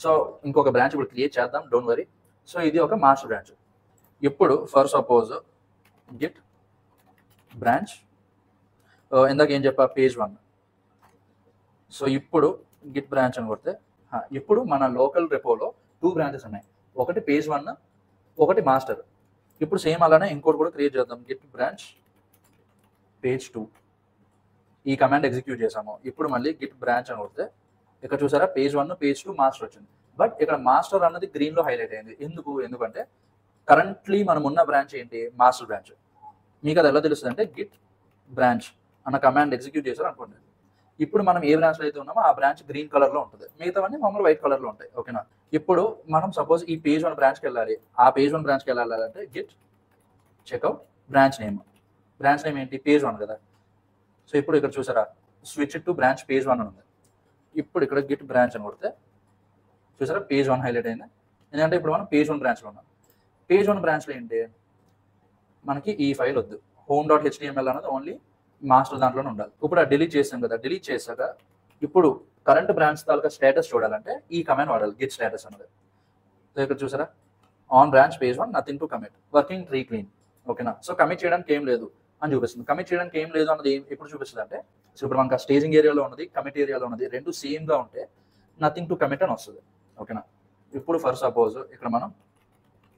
సో ఇంకొక బ్రాంచ్ ఇప్పుడు క్రియేట్ చేద్దాం, డోంట్ వరీ. సో ఇది ఒక మాస్టర్ బ్రాంచ్. ఇప్పుడు ఫర్ సపోజ్ గిట్ బ్రాంచ్, ఇందాక ఏం చెప్పా, పేజ్ 1. సో ఇప్పుడు గిట్ బ్రాంచ్ అని కొడితే ఇప్పుడు మన లోకల్ రెపోలో 2 బ్రాంచెస్ ఉన్నాయి, ఒకటి పేజ్ 1, ఒకటి మాస్టర్. ఇప్పుడు సేమ్ అలానే ఇంకోటి కూడా క్రియేట్ చేద్దాం, గిట్ బ్రాంచ్ పేజ్ 2. ఈ కమాండ్ ఎగ్జిక్యూట్ చేసాము. ఇప్పుడు మళ్ళీ గిట్ బ్రాంచ్ అని కొడితే ఇక్కడ చూసారా పేజ్ 1, పేజ్ 2, మాస్టర్ వచ్చింది. బట్ ఇక్కడ మాస్టర్ అన్నది గ్రీన్లో హైలైట్ అయింది. ఎందుకంటే కరెంట్లీ మనం ఉన్న బ్రాంచ్ ఏంటి, మాస్టర్ బ్రాంచ్. మీకు అది ఎలా తెలుస్తుంది అంటే గిట్ బ్రాంచ్ అన్న కమాండ్ ఎగ్జిక్యూట్ చేశారు అనుకోండి, ఇప్పుడు మనం ఏ బ్రాంచ్లో అయితే ఉన్నామో ఆ బ్రాంచ్ గ్రీన్ కలర్లో ఉంటుంది, మిగతావన్నీ మామూలు వైట్ కలర్లో ఉంటాయి, ఓకేనా. ఇప్పుడు మనం సపోజ్ ఈ పేజ్ 1 బ్రాంచ్కి వెళ్ళాలి. ఆ పేజ్ 1 బ్రాంచ్కి వెళ్ళాలంటే git checkout branch name. Branch name ఏంటి, పేజ్ 1 కదా. సో ఇప్పుడు ఇక్కడ చూసారా స్విచ్ టు బ్రాంచ్ పేజ్ 1 అని ఉంది. ఇప్పుడు ఇక్కడ గిట్ బ్రాంచ్ అని కొడితే చూసారా పేజ్ 1 హైలైట్ అయింది, ఎందుకంటే ఇప్పుడు మనం పేజ్ 1 బ్రాంచ్లో ఉన్నాం. పేజ్ 1 బ్రాంచ్లో ఏంటి, మనకి ఈ ఫైల్ వద్దు, home.html అనేది ఓన్లీ మాస్టర్ దాంట్లోనే ఉండాలి. ఇప్పుడు డిలీట్ చేసాం కదా, డిలీట్ చేశాక ఇప్పుడు కరెంట్ బ్రాంచ్ తాలూకా స్టేటస్ చూడాలంటే ఈ కమాండ్ వాడాలి, గిట్ స్టేటస్ అనేది. సో ఇక్కడ చూసారా on branch page 1 nothing to commit, working tree clean, ఓకేనా. సో కమిట్ చేయడానికి ఏం లేదు అని చూపిస్తుంది. కమిట్ చేయడానికి ఏం లేదు అన్నది ఎప్పుడు చూపిస్తుంది అంటే, సో ఇప్పుడు మనకు స్టేజింగ్ ఏరియాలో ఉన్నది, కమిట్ ఏరియాలో ఉన్నది రెండు సేమ్గా ఉంటే నథింగ్ టు కమిట్ అని వస్తుంది, ఓకేనా. ఇప్పుడు ఫర్ సపోజ్ ఇక్కడ మనం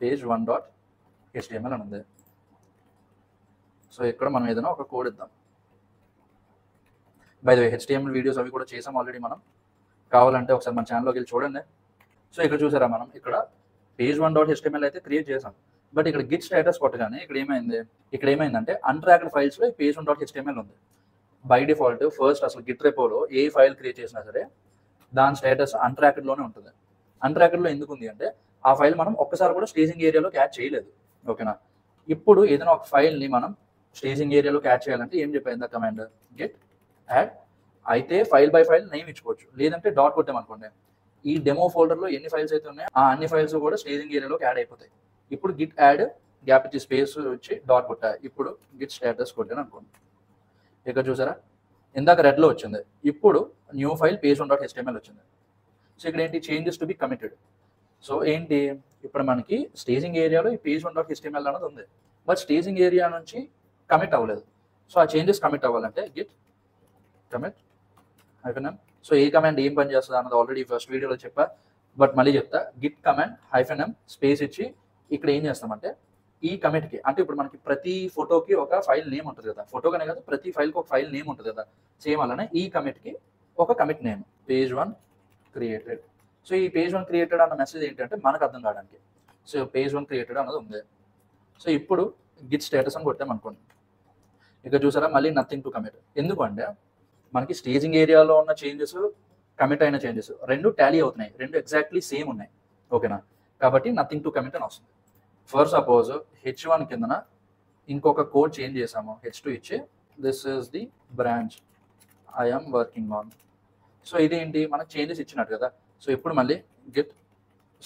పేజ్ 1.html అని ఉంది. సో ఇక్కడ మనం ఏదైనా ఒక కోడ్ ఇద్దాం. By the way HTML videos అవి కూడా చేసాం ఆల్రెడీ మనం, కావాలంటే ఒకసారి మన ఛానల్లోకి వెళ్ళి చూడండి. సో ఇక్కడ చూసారా మనం ఇక్కడ పేజ్ 1.html అయితే క్రియేట్ చేసాం, బట్ ఇక్కడ గిట్ స్టేటస్ కొట్టగానే ఇక్కడ ఏమైందంటే అన్ట్రాక్డ్ ఫైల్స్లో ఈ పేజ్ 1.html ఉంది. బై డిఫాల్ట్ ఫస్ట్ అసలు గిట్ రెపోలో ఏ ఫైల్ క్రియేట్ చేసినా సరే దాని స్టేటస్ అన్ట్రాక్డ్లోనే ఉంటుంది. అన్ట్రాక్డ్లో ఎందుకు ఉంది అంటే ఆ ఫైల్ మనం ఒక్కసారి కూడా స్టేజింగ్ ఏరియాలో క్యాచ్ చేయలేదు, ఓకేనా. ఇప్పుడు ఏదైనా ఒక ఫైల్ని మనం స్టేజింగ్ ఏరియాలో క్యాచ్ చేయాలంటే ఏం చెప్పాను కమాండ్, గెట్ యాడ్. అయితే ఫైల్ బై ఫైల్ నేమ్ ఇచ్చుకోవచ్చు, లేదంటే డాట్ కొట్టామనుకోండి ఈ డెమో ఫోల్డర్లో ఎన్ని ఫైల్స్ అయితే ఉన్నాయో ఆ అన్ని ఫైల్స్ కూడా స్టేజింగ్ ఏరియాలోకి యాడ్ అయిపోతాయి. ఇప్పుడు గిట్ యాడ్ గ్యాప్ ఇచ్చి స్పేస్ వచ్చి డాట్ కొట్టా, ఇప్పుడు గిట్ స్టేటస్ కొట్టాను అనుకోండి, ఇక్కడ చూసారా ఇందాక రెడ్లో వచ్చింది, ఇప్పుడు న్యూ ఫైల్ పేజ్ 1.html వచ్చింది. సో ఇక్కడ ఏంటి, changes to be committed. So ఏంటి, ఇప్పుడు మనకి స్టేజింగ్ ఏరియాలో ఈ పేజ్ 1.html అనేది ఉంది, బట్ స్టేజింగ్ ఏరియా నుంచి కమిట్ అవ్వలేదు. సో ఆ చేంజెస్ కమిట్ అవ్వాలంటే గిట్ కమిట్ -m. సో ఈ కమాండ్ ఏం పని చేస్తుంది అన్నది ఆల్రెడీ ఫస్ట్ వీడియోలో చెప్పా, బట్ మళ్ళీ చెప్తా. గిట్ కమాండ్ -m స్పేస్ ఇచ్చి ఇక్కడ ఏం చేస్తామంటే ఈ కమిట్కి, అంటే ఇప్పుడు మనకి ప్రతి ఫోటోకి ఒక ఫైల్ నేమ్ ఉంటుంది కదా, ఫోటోగానే కదా ప్రతి ఫైల్కి ఒక ఫైల్ నేమ్ ఉంటుంది కదా, సేమ్ అలానే ఈ కమిట్కి ఒక commit name page 1 created. So ఈ పేజ్ 1 క్రియేటెడ్ అన్న మెసేజ్ ఏంటంటే మనకు అర్థం కావడానికి, సో పేజ్ 1 క్రియేటెడ్ అన్నది ఉంది. సో ఇప్పుడు గిట్ స్టేటస్ అని కొట్టాం అనుకోండి, ఇక్కడ చూసారా మళ్ళీ నథింగ్ టు కమిట్. ఎందుకంటే మనకి స్టేజింగ్ ఏరియాలో ఉన్న చేంజెస్, కమిట్ అయిన చేంజెస్ రెండు టాలీ అవుతున్నాయి, రెండు ఎగ్జాక్ట్లీ సేమ్ ఉన్నాయి, ఓకేనా. కాబట్టి నథింగ్ టు కమిట్ అని వస్తుంది. ఫర్ సపోజ్ h1 కిందన ఇంకొక కోడ్ చేంజ్ చేసాము, h2 ఇచ్చి this is the branch I'm working on. So ఇదేంటి మనకు చేంజెస్ ఇచ్చినట్టు కదా. సో ఇప్పుడు మళ్ళీ గిట్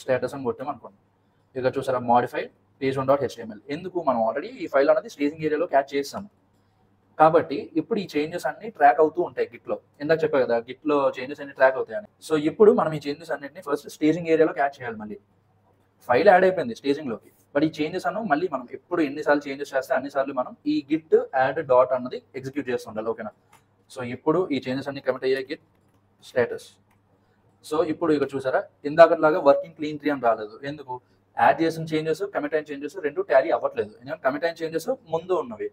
స్టేటస్ అని కొట్టాం అనుకోండి. ఇక చూసారా మోడిఫై page1.html. ఎందుకు మనం ఆల్రెడీ ఈ ఫైల్ అనేది స్టేజింగ్ ఏరియాలో క్యాచ్ చేసాము కాబట్టి ఇప్పుడు ఈ చేంజెస్ అన్ని ట్రాక్ అవుతూ ఉంటాయి గిట్లో. ఇందాక చెప్పా కదా గిట్లో చేంజెస్ అన్ని ట్రాక్ అవుతాయని. సో ఇప్పుడు మనం ఈ చేంజెస్ అన్నిటిని ఫస్ట్ స్టేజింగ్ ఏరియాలో క్యాచ్ చేయాలి. మళ్ళీ ఫైల్ యాడ్ అయిపోయింది స్టేజింగ్ లోకి, బట్ ఈ చేంజెస్ అನ್ನು మళ్ళీ మనం ఎప్పుడు ఎన్నిసార్లు చేంజెస్ చేస్తే అన్నిసార్లు మనం ఈ గిట్ యాడ్ డాట్ అన్నది ఎగ్జిక్యూట్ చేస్తూ ఉండాలి. ఓకేనా? సో ఇప్పుడు ఈ చేంజెస్ అన్ని కమిట్ అయ్యాయి గిట్ స్టేటస్. సో ఇప్పుడు ఇక చూసారా ఇందాకలాగా వర్కింగ్ క్లీన్ ట్రీ అని రాలేదు. ఎందుకు? యాడ్ చేసిన చేంజెస్ కమిట్ అయిన చేంజెస్ రెండు టాలీ అవ్వట్లేదు. ఎందుకంటే కమిట్ అయిన చేంజెస్ ముందు ఉన్నవి,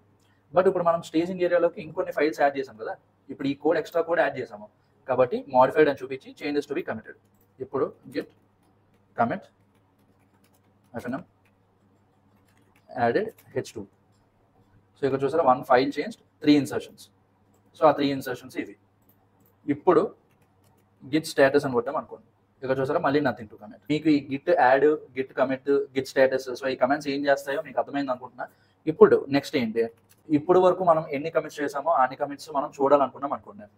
బట్ ఇప్పుడు మనం స్టేజింగ్ ఏరియాలోకి ఇంకొన్ని ఫైల్స్ యాడ్ చేసాం కదా, ఇప్పుడు ఈ కోడ్ ఎక్స్ట్రా కోడ్ యాడ్ చేసాము కాబట్టి మోడిఫైడ్ అని చూపించి చేంజెస్ టు బి కమిటెడ్. ఇప్పుడు Git commit FNM added h2. So ఇక్కడ చూసారా 1 ఫైల్ చేంజ్డ్ 3 ఇన్సర్షన్స్. సో ఆ 3 ఇన్సర్షన్స్ ఇవి. ఇప్పుడు గిట్ స్టేటస్ అని కొట్టాం అనుకోండి. ఇక్కడ చూసారా మళ్ళీ నథింగ్ టు కమిట్. మీకు ఈ Git add, Git commit, Git status, so ఈ కమెంట్స్ ఏం చేస్తాయో మీకు అర్థమైంది అనుకుంటున్నా. ఇప్పుడు నెక్స్ట్ ఏంటి, ఇప్పుడు వరకు మనం ఎన్ని కమిట్స్ చేసామో అన్ని కమిట్స్ మనం చూడాలనుకున్నాం అనుకోండి.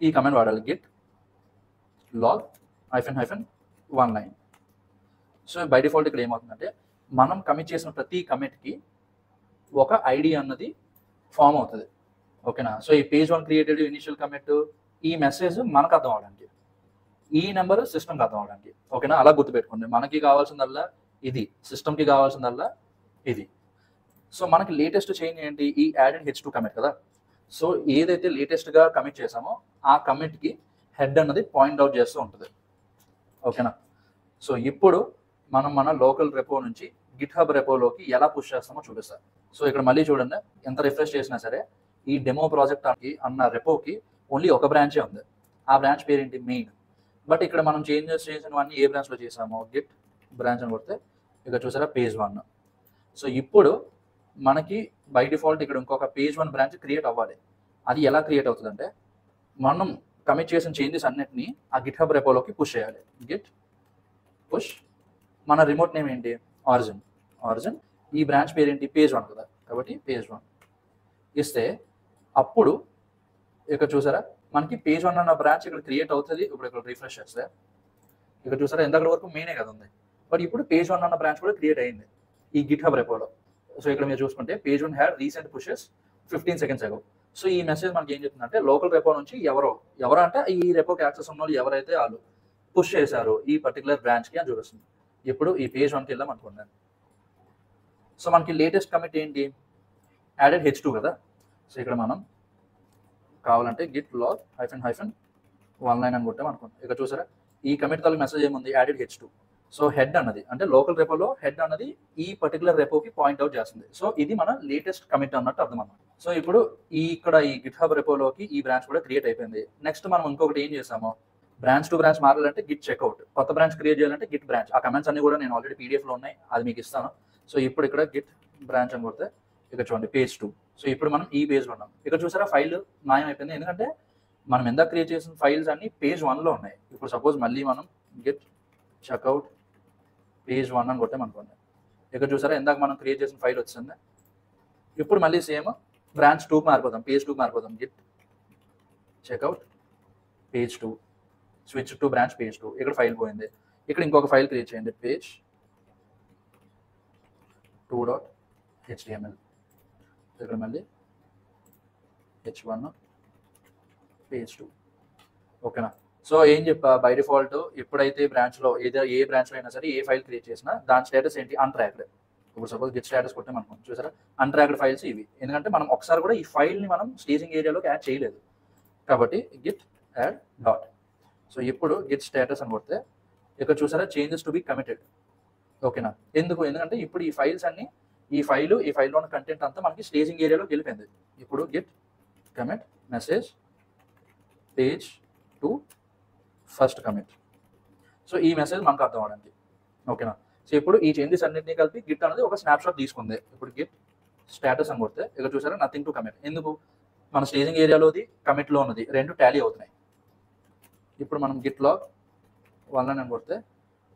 ఈ కమెంట్ వాడాలి git log -1 line. So by default ఇక్కడ ఏమవుతుందంటే మనం కమిట్ చేసిన ప్రతి కమిట్కి ఒక ఐడి అన్నది ఫామ్ అవుతుంది. ఓకేనా? సో ఈ page1 క్రియేటెడ్ ఇనిషియల్ కమిట్, ఈ మెసేజ్ మనకు అర్థం అవడానికి, ఈ నెంబర్ సిస్టమ్కి అర్థం అవడానికి. ఓకేనా? అలా గుర్తుపెట్టుకోండి. మనకి కావాల్సిందల్లా ఇది, సిస్టమ్కి కావాల్సిందల్లా ఇది. సో మనకి లేటెస్ట్ చేంజ్ ఏంటి? ఈ యాడెడ్ h2 కమిట్ కదా. సో ఏదైతే లేటెస్ట్గా కమిట్ చేసామో ఆ కమిట్కి హెడ్ అన్నది పాయింట్ అవుట్ చేస్తూ ఉంటుంది. ఓకేనా? సో ఇప్పుడు మనం మన లోకల్ రెపో నుంచి గిట్ హబ్ రెపోలోకి ఎలా పుష్ చేస్తామో చూపిస్తాం. సో ఇక్కడ మళ్ళీ చూడండి, ఎంత రిఫ్రెష్ చేసినా సరే ఈ డెమో ప్రాజెక్ట్ అన్న రెపోకి ఓన్లీ ఒక బ్రాంచే ఉంది. ఆ బ్రాంచ్ పేరు ఏంటి? మెయిన్. బట్ ఇక్కడ మనం చేంజెస్ చేసినవన్నీ ఏ బ్రాంచ్లో చేసామో గిట్ బ్రాంచ్ అని కొడితే ఇక్కడ చూసారా page1. సో ఇప్పుడు మనకి బై డిఫాల్ట్ ఇక్కడ ఇంకొక page1 బ్రాంచ్ క్రియేట్ అవ్వాలి. అది ఎలా క్రియేట్ అవుతుందంటే మనం కమిట్ చేసిన చేంజెస్ అన్నిటిని ఆ గిట్ హబ్ రెపోలోకి పుష్ చేయాలి. గిట్ పుష్, మన రిమోట్ నేమ్ ఏంటి? ఆరిజిన్. ఈ బ్రాంచ్ పేరు ఏంటి? page1 కదా, కాబట్టి page1 ఇస్తే అప్పుడు ఇక్కడ చూసారా మనకి page1 అన్న బ్రాంచ్ ఇక్కడ క్రియేట్ అవుతుంది. ఇప్పుడు ఇక్కడ రిఫ్రెష్ చేస్తే ఇక్కడ చూసారా ఎంతక్కడ వరకు మెయినే కదా ఉంది, బట్ ఇప్పుడు page1 అన్న బ్రాంచ్ కూడా క్రియేట్ అయింది ఈ గిట్ హబ్ రెపోలో. సో ఇక్కడ మీరు చూసుకుంటే page1 had recent pushes 15 seconds ago. So ఈ మెసేజ్ మనకి ఏం చెప్తుందంటే లోకల్ రెపో నుంచి ఎవరో అంటే ఈ రెపోకి యాక్సెస్ ఉన్న వాళ్ళు ఎవరైతే వాళ్ళు పుష్ చేశారు ఈ పర్టికులర్ బ్రాంచ్కి అని చూపిస్తుంది. ఇప్పుడు ఈ page1కి వెళ్దాం అనుకున్నాను. సో మనకి లేటెస్ట్ కమిట్ ఏంటి? యాడెడ్ h2 కదా. సో ఇక్కడ మనం కావాలంటే గిట్ లాగ్ -1 లైన్ అని కొట్టాం అనుకోండి. ఇక్కడ చూసారా ఈ కమిట్ తాలూకు మెసేజ్ ఏముంది? Added h2. సో హెడ్ అన్నది అంటే లోకల్ రెపోలో హెడ్ అన్నది ఈ పర్టికులర్ రెపోకి పాయింట్ అవుట్ చేస్తుంది. సో ఇది మన లేటెస్ట్ కమిట్ అన్నట్టు అర్థం అన్నమాట. సో ఇప్పుడు ఇక్కడ ఈ గిట్ హబ్ రెపోలోకి ఈ బ్రాంచ్ కూడా క్రియేట్ అయిపోయింది. నెక్స్ట్ మనం ఇంకొకటి ఏం చేసాము? బ్రాంచ్ టు బ్రాంచ్ మారాలంటే గిట్ చెక్అవుట్, కొత్త బ్రాంచ్ క్రియేట్ చేయాలంటే గిట్ బ్రాంచ్. ఆ కమెంట్స్ అన్ని కూడా నేను ఆల్రెడీ పీడిఎఫ్లో ఉన్నాయి, అది మీకు ఇస్తాను. సో ఇప్పుడు ఇక్కడ గిట్ బ్రాంచ్ అని కొడితే ఇక్కడ చూడండి page2. సో ఇప్పుడు మనం ఈ పేజ్లో ఉన్నాం. ఇక్కడ చూసారా ఫైల్ మాయం అయిపోయింది, ఎందుకంటే మనం ఎంత క్రియేట్ చేసిన ఫైల్స్ అన్ని page1లో ఉన్నాయి. ఇప్పుడు సపోజ్ మళ్ళీ మనం గిట్ చెక్అవుట్ page1 అని కొట్టాం అనుకోండి. ఇక్కడ చూసారా ఇందాక మనం క్రియేట్ చేసిన ఫైల్ వచ్చింది. ఇప్పుడు మళ్ళీ సేమ్ బ్రాంచ్ 2కి మారిపోతాం, page2కి మారిపోతాం. Git checkout page2 switch to branch page2. ఇక్కడ ఫైల్ పోయింది. ఇక్కడ ఇంకొక ఫైల్ క్రియేట్ చేయండి page2.html. ఇక్కడ మళ్ళీ h1 page2. ఓకేనా? సో ఏం చెప్పా బై డిఫాల్ట్ ఎప్పుడైతే బ్రాంచ్లో ఏ బ్రాంచ్లో అయినా సరే ఏ ఫైల్ క్రియేట్ చేసినా దాని స్టేటస్ ఏంటి? అన్ట్రాక్డ్. ఇప్పుడు సపోజ్ గిట్ స్టేటస్ కొట్టాం అనుకోండి, చూసారా అన్ట్రాక్డ్ ఫైల్స్ ఇవి. ఎందుకంటే మనం ఒకసారి కూడా ఈ ఫైల్ని మనం స్టేజింగ్ ఏరియాలోకి యాడ్ చేయలేదు కాబట్టి గిట్ యాడ్ డాట్. సో ఇప్పుడు గిట్ స్టేటస్ అని కొడితే ఇక్కడ చూసారా చేంజెస్ టు బి కమిటెడ్. ఓకేనా? ఎందుకంటే ఇప్పుడు ఈ ఫైల్స్ అన్ని ఈ ఫైల్లో ఉన్న కంటెంట్ అంతా మనకి స్టేజింగ్ ఏరియాలోకి వెళ్ళిపోయింది. ఇప్పుడు Git commit message page2 first commit. So ఈ మెసేజ్ మనకు అర్థం అవడానికి. ఓకేనా? సో ఇప్పుడు ఈ చేంజెస్ అన్నింటినీ కలిపి గిట్ అనేది ఒక స్నాప్షాట్ తీసుకుంది. ఇప్పుడు గిట్ స్టేటస్ అని కొడితే ఇక్కడ చూసారా నథింగ్ టు కమిట్. ఎందుకు? మన స్టేజింగ్ ఏరియాలోది కమిట్లో ఉన్నది రెండు టాలీ అవుతున్నాయి. ఇప్పుడు మనం గిట్ లాగ్ 1 అని కొడితే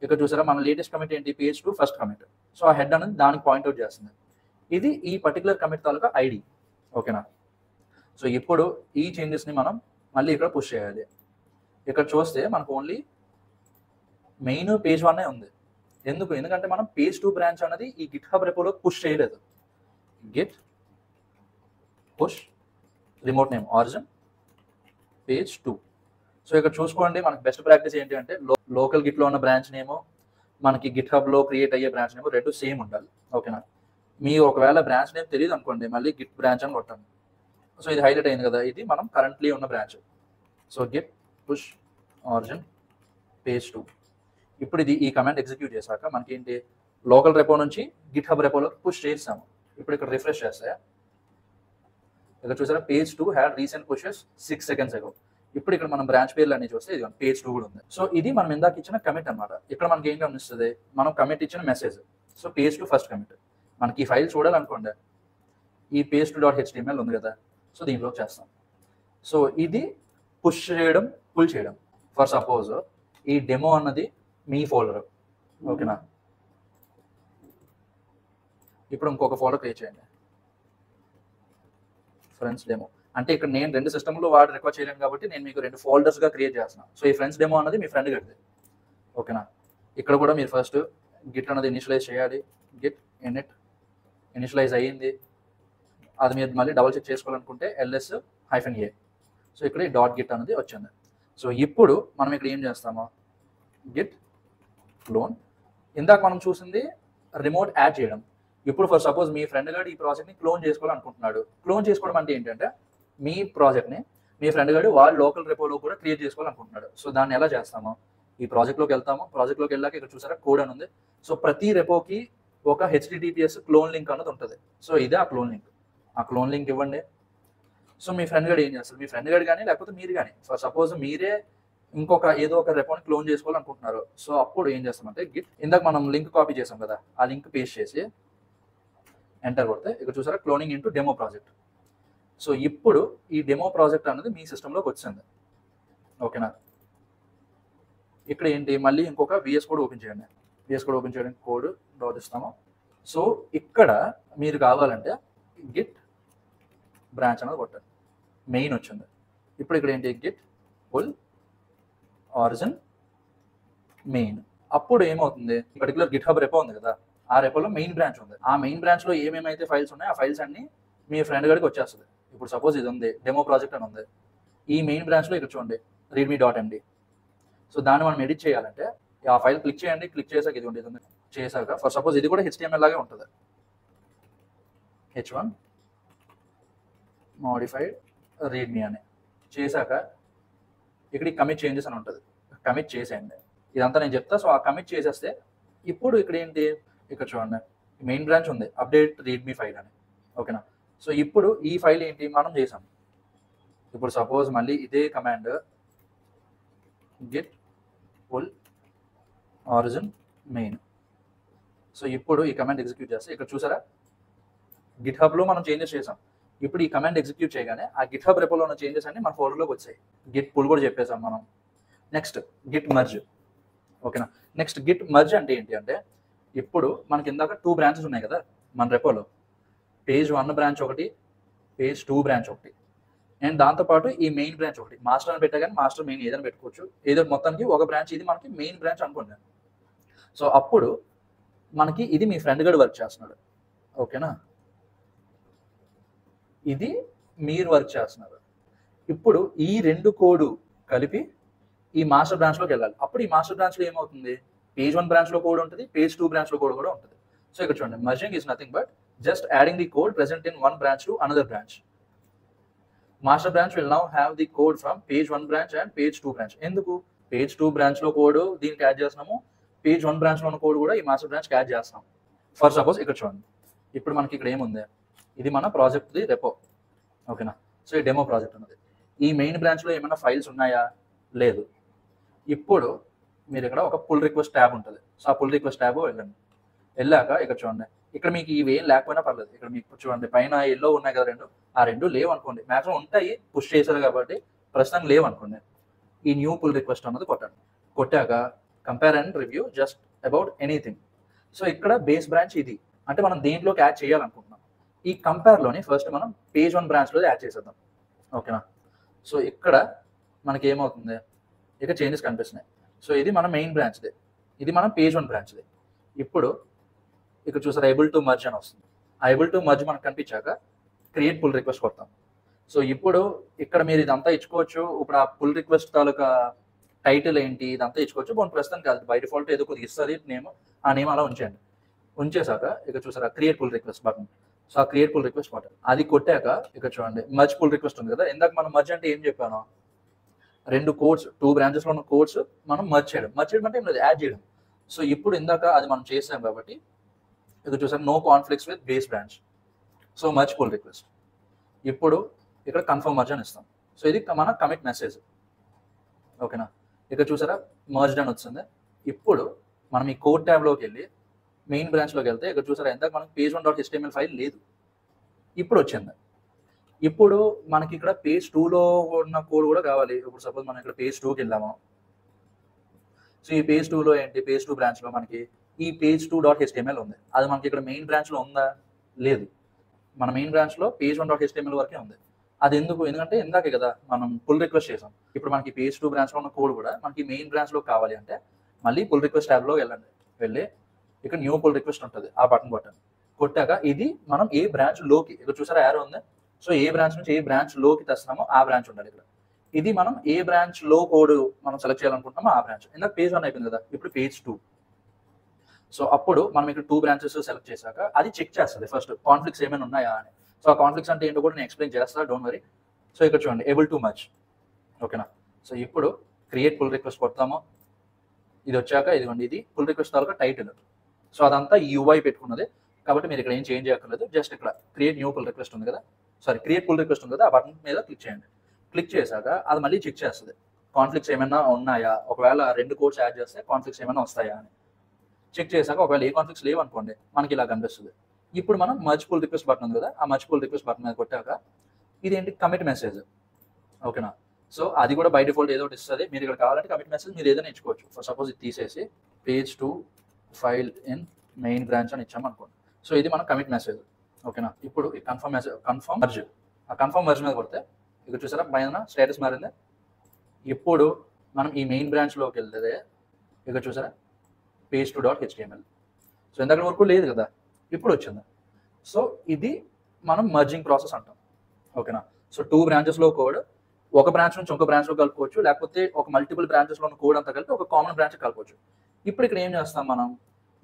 ఇక్కడ చూసారా మన లేటెస్ట్ కమిట్ ఏంటి? page2 first commit. సో ఆ హెడ్ అనేది దానికి పాయింట్ అవుట్ చేస్తుంది. ఇది ఈ పర్టికులర్ కమిట్ తాలూకా ఐడి. ఓకేనా? సో ఇప్పుడు ఈ చేంజెస్ని మనం మళ్ళీ ఇక్కడ పుష్ చేయాలి. ఇక్కడ చూస్తే మనకు ఓన్లీ మెయిన్ page1 ఉంది. ఎందుకంటే మనం పేజ్ 2 బ్రాంచ్ అనేది ఈ గిట్ హబ్ రెపోలో పుష్ చేయలేదు. Git push remote name origin page 2. So ఇక్కడ చూసుకోండి, మనకి బెస్ట్ ప్రాక్టీస్ ఏంటి అంటే లోకల్ గిట్లో ఉన్న బ్రాంచ్ నేమో మనకి గిట్ హబ్లో క్రియేట్ అయ్యే బ్రాంచ్ నేమో రెండు సేమ్ ఉండాలి. ఓకేనా? మీ ఒకవేళ బ్రాంచ్ నేమ్ తెలియదు అనుకోండి, మళ్ళీ గిట్ బ్రాంచ్ అని కొట్టండి. సో ఇది హైలైట్ అయింది కదా, ఇది మనం కరెంట్లీ ఉన్న branch. So Git push origin page 2. ఇప్పుడు ఇది ఈ కమాండ్ ఎగ్జిక్యూట్ చేశాక మనకి ఏంటి, లోకల్ రెపో నుంచి గిట్ హబ్ రెపోలో పుష్ చేస్తాము. ఇప్పుడు ఇక్కడ రిఫ్రెష్ చేస్తే ఇక్కడ చూసారా, page 2 had recent pushes 6 seconds ago. ఇప్పుడు ఇక్కడ మనం బ్రాంచ్ పేర్లు అన్ని చూస్తే ఇది పేజ్ 2 కూడా ఉంది. సో ఇది మనం ఇందాక ఇచ్చిన కమిట్ అనమాట. ఇక్కడ మనకి ఏం గమనిస్తుంది, మనం కమిట్ ఇచ్చిన message. So page 2 first commit. మనకి ఈ ఫైల్ చూడాలనుకోండి, ఈ పేజ్ 2.html ఉంది కదా, సో దీంట్లో చేస్తాం. సో ఇది పుష్ చేయడం, పుల్ చేయడం. ఫర్ సపోజ్ ఈ డెమో అన్నది మీ ఫోల్డర్. ఓకేనా? ఇప్పుడు ఇంకొక ఫోల్డర్ క్రియేట్ చేయండి, ఫ్రెండ్స్ డెమో. అంటే ఇక్కడ నేను 2 సిస్టమ్లో వాడు రికార్డ్ చేయలేను కాబట్టి నేను మీకు 2 ఫోల్డర్స్గా క్రియేట్ చేస్తున్నాను. సో ఈ ఫ్రెండ్స్ డెమో అన్నది మీ ఫ్రెండ్ గడిది. ఓకేనా? ఇక్కడ కూడా మీరు ఫస్ట్ గిట్ అన్నది ఇనిషియలైజ్ చేయాలి. గిట్ ఇనిషియలైజ్ అయ్యింది, అది మీరు మళ్ళీ డబుల్ చెక్ చేసుకోవాలనుకుంటే ls-a. సో ఇక్కడ ఈ .git అనేది వచ్చింది. సో ఇప్పుడు మనం ఇక్కడ ఏం చేస్తామో, గిట్ క్లోన్. ఇందాక మనం చూసింది రిమోట్ యాడ్ చేయడం. ఇప్పుడు ఫర్ సపోజ్ మీ ఫ్రెండ్ గారు ఈ ప్రాజెక్ట్ని క్లోన్ చేసుకోవాలనుకుంటున్నాడు. క్లోన్ చేసుకోవడం అంటే ఏంటంటే, మీ ప్రాజెక్ట్ని మీ ఫ్రెండ్ గారు వాళ్ళ లోకల్ రెపోలో కూడా క్రియేట్ చేసుకోవాలనుకుంటున్నాడు. సో దాన్ని ఎలా చేస్తామో, ఈ ప్రాజెక్ట్లోకి వెళ్తాము. ప్రాజెక్ట్లోకి వెళ్ళాక ఇక్కడ చూసారా కోడ్ అని ఉంది. సో ప్రతి రెపోకి ఒక HTTPS క్లోన్ లింక్ అన్నది ఉంటుంది. సో ఇదే ఆ క్లోన్ లింక్. ఆ క్లోన్ లింక్ ఇవ్వండి. సో మీ ఫ్రెండ్ గారు ఏం చేస్తారు, మీ ఫ్రెండ్ గారు కానీ లేకపోతే మీరు కానీ, ఫర్ సపోజ్ మీరే ఇంకొక ఏదో ఒక రెపోని క్లోన్ చేసుకోవాలనుకుంటున్నారు. సో అప్పుడు ఏం చేస్తామంటే, గిట్ ఇందాక మనం లింక్ కాపీ చేసాం కదా, ఆ లింక్ పేస్ట్ చేసి ఎంటర్ కొడితే ఇక్కడ చూసారా cloning into demo project. So ఇప్పుడు ఈ డెమో ప్రాజెక్ట్ అనేది మీ సిస్టంలోకి వచ్చింది. ఓకేనా? ఇక్కడ ఏంటి, మళ్ళీ ఇంకొక VS కోడ్ ఓపెన్ చేయండి. VS కోడ్ ఓపెన్ చేయడానికి కోడ్ డాట్ ఇస్తాము. సో ఇక్కడ మీరు కావాలంటే గిట్ బ్రాంచ్ అనేది కొట్టండి, మెయిన్ వచ్చింది. ఇప్పుడు ఇక్కడ ఏంటి, గిట్ పుల్ ఆరిజిన్ మెయిన్. అప్పుడు ఏమవుతుంది, పర్టికులర్ గిట్ హబ్ రెపో ఉంది కదా, ఆ రెపోలో మెయిన్ బ్రాంచ్ ఉంది. ఆ మెయిన్ బ్రాంచ్లో ఏమేమైతే ఫైల్స్ ఉన్నాయో ఆ ఫైల్స్ అన్ని మీ ఫ్రెండ్ గారికి వచ్చేస్తుంది. ఇప్పుడు సపోజ్ ఇది ఉంది, డెమో ప్రాజెక్ట్ అని ఉంది. ఈ మెయిన్ బ్రాంచ్లో ఇక్కడ చూడండి readme.md. సో దాన్ని మనం ఎడిట్ చేయాలంటే ఆ ఫైల్ క్లిక్ చేయండి. క్లిక్ చేసాక ఇది ఉంది, చేశాక ఫర్ సపోజ్ ఇది కూడా HTML లాగే ఉంటుంది. h1 మోడిఫైడ్ readme అని చేశాక ఇక్కడ కమిట్ చేంజెస్ అని ఉంటుంది. కమిట్ చేసేయండి. ఇదంతా నేను చెప్తా. సో ఆ కమిట్ చేసేస్తే ఇప్పుడు ఇక్కడ ఏంటి, ఇక్కడ చూడండి మెయిన్ బ్రాంచ్ ఉంది, అప్డేట్ readme ఫైల్ అని. ఓకేనా? సో ఇప్పుడు ఈ ఫైల్ ఏంటి మనం చేసాం. ఇప్పుడు సపోజ్ మళ్ళీ ఇదే command git pull origin main. So ఇప్పుడు ఈ కమాండ్ ఎగ్జిక్యూట్ చేస్తే ఇక్కడ చూసారా గిట్ హబ్లో మనం చేంజెస్ చేసాం. ఇప్పుడు ఈ కమాండ్ ఎగ్జిక్యూట్ చేయగానే ఆ గిట్ హబ్ రెపోలో ఉన్న చేంజెస్ అన్ని మన ఫోల్డర్లోకి వచ్చాయి. గిట్ పుల్ కూడా చెప్పేసాం మనం. Next Git merge. ఓకేనా? నెక్స్ట్ గిట్ మర్జ్ అంటే ఏంటి అంటే, ఇప్పుడు మనకి ఇందాక 2 బ్రాంచెస్ ఉన్నాయి కదా మన రెపోలో, పేజ్ 1 బ్రాంచ్ ఒకటి, పేజ్ 2 బ్రాంచ్ ఒకటి, అండ్ దాంతోపాటు ఈ మెయిన్ బ్రాంచ్ ఒకటి. మాస్టర్ అని పెట్టా కానీ మాస్టర్ మెయిన్ ఏదైనా పెట్టుకోవచ్చు. ఏదో మొత్తానికి ఒక బ్రాంచ్ ఇది మనకి మెయిన్ బ్రాంచ్ అనుకున్నాను. సో అప్పుడు మనకి ఇది మీ ఫ్రెండ్ గడు వర్క్ చేస్తున్నాడు. ఓకేనా? ఇది మీరు వర్క్ చేస్తున్నారు. ఇప్పుడు ఈ 2 కోడ్ కలిపి ఈ మాస్టర్ బ్రాంచ్లోకి వెళ్ళాలి. అప్పుడు ఈ మాస్టర్ బ్రాంచ్లో ఏమవుతుంది, పేజ్ 1 బ్రాంచ్లో కోడ్ ఉంటుంది, పేజ్ 2 బ్రాంచ్లో కోడ్ కూడా ఉంటుంది. సో ఇక్కడ చూడండి, merging is nothing but just adding the code present in one branch to another branch. Master branch will now have the code from page 1 branch and page 2 branch. ఎందుకు page 2 branch లో code దీనికి add చేస్తున్నాము, page 1 branch లో ఉన్న code కూడా ఈ master branch add చేస్తాం. For suppose ఇక్కడ చూడండి, ఇప్పుడు మనకి ఇక్కడ ఏముంది, ఇది మన ప్రాజెక్ట్ ది రెపో. ఓకేనా? సో ఈ డెమో ప్రాజెక్ట్ ఉన్నది. ఈ మెయిన్ బ్రాంచ్ లో ఏమైనా ఫైల్స్ ఉన్నాయా, లేదు. ఇప్పుడు మీరు ఇక్కడ ఒక పుల్ రిక్వెస్ట్ ట్యాబ్ ఉంటుంది. సో ఆ పుల్ రిక్వెస్ట్ ట్యాబ్ వెళ్ళండి. వెళ్ళాక ఇక్కడ చూడండి, ఇక్కడ మీకు ఇవి ఏం లేకపోయినా పర్లేదు. ఇక్కడ మీకు చూడండి పైన ఎల్లో ఉన్నాయి కదా 2, ఆ 2 లేవు అనుకోండి. మ్యాక్సిమం ఉంటాయి, పుష్ చేశారు కాబట్టి. ప్రస్తుతం లేవు అనుకోండి, ఈ న్యూ పుల్ రిక్వెస్ట్ అన్నది కొట్టండి. కొట్టాక compare and review just about anything. So ఇక్కడ బేస్ బ్రాంచ్ ఇది, అంటే మనం దేంట్లోకి యాడ్ చేయాలనుకుంటున్నాం. ఈ కంపేర్లోని ఫస్ట్ మనం పేజ్ 1 బ్రాంచ్లో యాడ్ చేసేద్దాం. ఓకేనా? సో ఇక్కడ మనకి ఏమవుతుంది, ఇక్కడ చేంజెస్ కనిపిస్తున్నాయి. సో ఇది మన మెయిన్ బ్రాంచ్ది, ఇది మన పేజ్ 1 బ్రాంచ్ది. ఇప్పుడు ఇక్కడ చూసారా ఏబుల్ టు మర్జ్ అని వస్తుంది. ఆ ఏబుల్ టు మర్జ్ మనకు కనిపించాక క్రియేట్ పుల్ రిక్వెస్ట్ కొడతాం. సో ఇప్పుడు ఇక్కడ మీరు ఇదంతా ఇచ్చుకోవచ్చు. ఇప్పుడు ఆ పుల్ రిక్వెస్ట్ తాలూకా టైటిల్ ఏంటి ఇదంతా ఇచ్చుకోవచ్చు. బట్ ప్రస్తుతం కాదు, బై డిఫాల్ట్ ఏదో కొద్దిగా ఇస్తుంది నేమ్, ఆ నేమ్ అలా ఉంచండి. ఉంచేసాక ఇక్కడ చూసారా create pull request button. So ఆ క్రియేట్ పుల్ రిక్వెస్ట్ బటన్ అది కొట్టాక ఇక్కడ చూడండి మర్జ్ పుల్ రిక్వెస్ట్ ఉంది కదా. ఇందాక మనం మర్జ్ అంటే ఏం చెప్పాను, 2 కోడ్స్ 2 బ్రాంచెస్లో ఉన్న కోడ్స్ మనం మర్జ్ చేయడం అంటే ఏం లేదు, యాడ్ చేయడం. సో ఇప్పుడు ఇందాక అది మనం చేసాం కాబట్టి ఇక్కడ చూసారు no conflicts with base branch. So merge pull request. ఇప్పుడు ఇక్కడ కన్ఫర్మ్ మర్జ్ అని ఇస్తాం. సో ఇది మన కమిట్ మెసేజ్. ఓకేనా, ఇక్కడ చూసారా మర్జ్డ్ అని వచ్చింది. ఇప్పుడు మనం ఈ కోడ్ ట్యాబ్లోకి వెళ్ళి మెయిన్ బ్రాంచ్లోకి వెళ్తే ఇక్కడ చూసారా ఎంత మనకి page1.html ఫైల్ లేదు, ఇప్పుడు వచ్చింది. ఇప్పుడు మనకి ఇక్కడ పేజ్ 2లో ఉన్న కోడ్ కూడా కావాలి. ఇప్పుడు సపోజ్ మనం ఇక్కడ పేజ్ 2కి వెళ్ళాము. సో ఈ పేజ్ 2లో ఏంటి, పేజ్ 2 బ్రాంచ్లో మనకి ఈ page2.html ఉంది. అది మనకి ఇక్కడ మెయిన్ బ్రాంచ్లో ఉందా, లేదు. మన మెయిన్ బ్రాంచ్లో page1.html వరకే ఉంది. అది ఎందుకంటే ఇందాకే కదా మనం పుల్ రిక్వెస్ట్ చేసాం. ఇప్పుడు మనకి పేజ్ 2 బ్రాంచ్లో ఉన్న కోడ్ కూడా మనకి మెయిన్ బ్రాంచ్లో కావాలి అంటే మళ్ళీ పుల్ రిక్వెస్ట్ ట్యాబ్లో వెళ్ళి ఇక్కడ న్యూ పుల్ రిక్వెస్ట్ ఉంటుంది, ఆ బటన్ కొట్టాక ఇది మనం ఏ బ్రాంచ్ లోకి, ఇక్కడ చూసారా యారో ఉంది. సో ఏ బ్రాంచ్ నుంచి ఏ బ్రాంచ్ లోకి తెస్తున్నామో ఆ బ్రాంచ్ ఉండాలి ఇక్కడ. ఇది మనం ఏ బ్రాంచ్ లో కోడ్ మనం సెలెక్ట్ చేయాలనుకుంటున్నామో ఆ బ్రాంచ్. ఇందాక పేజ్ 1 అయిపోయింది కదా, ఇప్పుడు పేజ్ 2. సో అప్పుడు మనం ఇక్కడ 2 బ్రాంచెస్ సెలెక్ట్ చేశాక అది చెక్ చేస్తుంది ఫస్ట్ కాన్ఫ్లిక్ట్స్ ఏమైనా ఉన్నాయా అని. సో ఆ కాన్ఫ్లిక్ట్స్ అంటే ఏంటో కూడా నేను ఎక్స్ప్లెయిన్ చేస్తాను, డోంట్ వరీ. సో ఇక్కడ చూడండి ఏబుల్ టు మర్జ్. ఓకేనా, సో ఇప్పుడు క్రియేట్ పుల్ రిక్వెస్ట్ కొడతాము. ఇది వచ్చాక ఇదిగోండి ఇది పుల్ రిక్వెస్ట్ తాలూకా టైటిల్. సో అదంతా ఈ UI పెట్టుకున్నది కాబట్టి మీరు ఇక్కడ ఏం చేంజ్ చేయక్కర్లేదు. జస్ట్ ఇక్కడ క్రియేట్ న్యూ పుల్ రిక్వెస్ట్ ఉంది కదా, క్రియేట్ పుల్ రిక్వెస్ట్ ఉంది కదా, ఆ బటన్ మీద క్లిక్ చేయండి. క్లిక్ చేశాక అది మళ్ళీ చెక్ చేస్తుంది కాన్ఫ్లిక్ట్స్ ఏమైనా ఉన్నాయా, ఒకవేళ 2 కోడ్స్ యాడ్ చేస్తే కాన్ఫ్లిక్ట్స్ ఏమైనా వస్తాయా అని. చెక్ చేశాక ఒకవేళ ఏ కాన్ఫ్లిక్ట్స్ లేవు అనుకోండి మనకి ఇలా కనిపిస్తుంది. ఇప్పుడు మనం మర్జ్ పుల్ రిక్వెస్ట్ బటన్ ఉంది కదా, ఆ మర్జ్ పుల్ రిక్వెస్ట్ బటన్ మీద కొట్టాక ఇదేంటి కమిట్ మెసేజ్. ఓకేనా, సో అది కూడా బై డిఫాల్ట్ ఏదో ఒకటి ఇస్తుంది. మీరు ఇక్కడ కావాలంటే కమిట్ మెసేజ్ మీరు ఏదైనా ఇచ్చుకోవచ్చు. ఫర్ సపోజ్ ఇది తీసేసి page 2 file in main branch అని ఇచ్చాము అనుకోండి. సో ఇది మన కమిట్ మెసేజ్. ఓకేనా, ఇప్పుడు ఈ కన్ఫర్మ్ మర్జ్, ఆ కన్ఫర్మ్ మర్జ్ మీద కొడితే ఇక్కడ చూసారా పైన స్టేటస్ మారింది. ఇప్పుడు మనం ఈ మెయిన్ బ్రాంచ్లోకి వెళ్తే ఇక్కడ చూసారా page2.html. సో ఇందాక వరకు లేదు కదా, ఇప్పుడు వచ్చింది. సో ఇది మనం మర్జింగ్ ప్రాసెస్ అంటాం. ఓకేనా, సో 2 బ్రాంచెస్లో కోడ్ ఒక బ్రాంచ్ నుంచి ఒక బ్రాంచ్లో కలుపుకోవచ్చు, లేకపోతే ఒక మల్టిపుల్ బ్రాంచెస్లో ఉన్న కోడ్ అంతా కలిపి ఒక కామన్ బ్రాంచ్ కలుపుకోవచ్చు. ఇప్పుడు ఇక్కడ ఏం చేస్తాం, మనం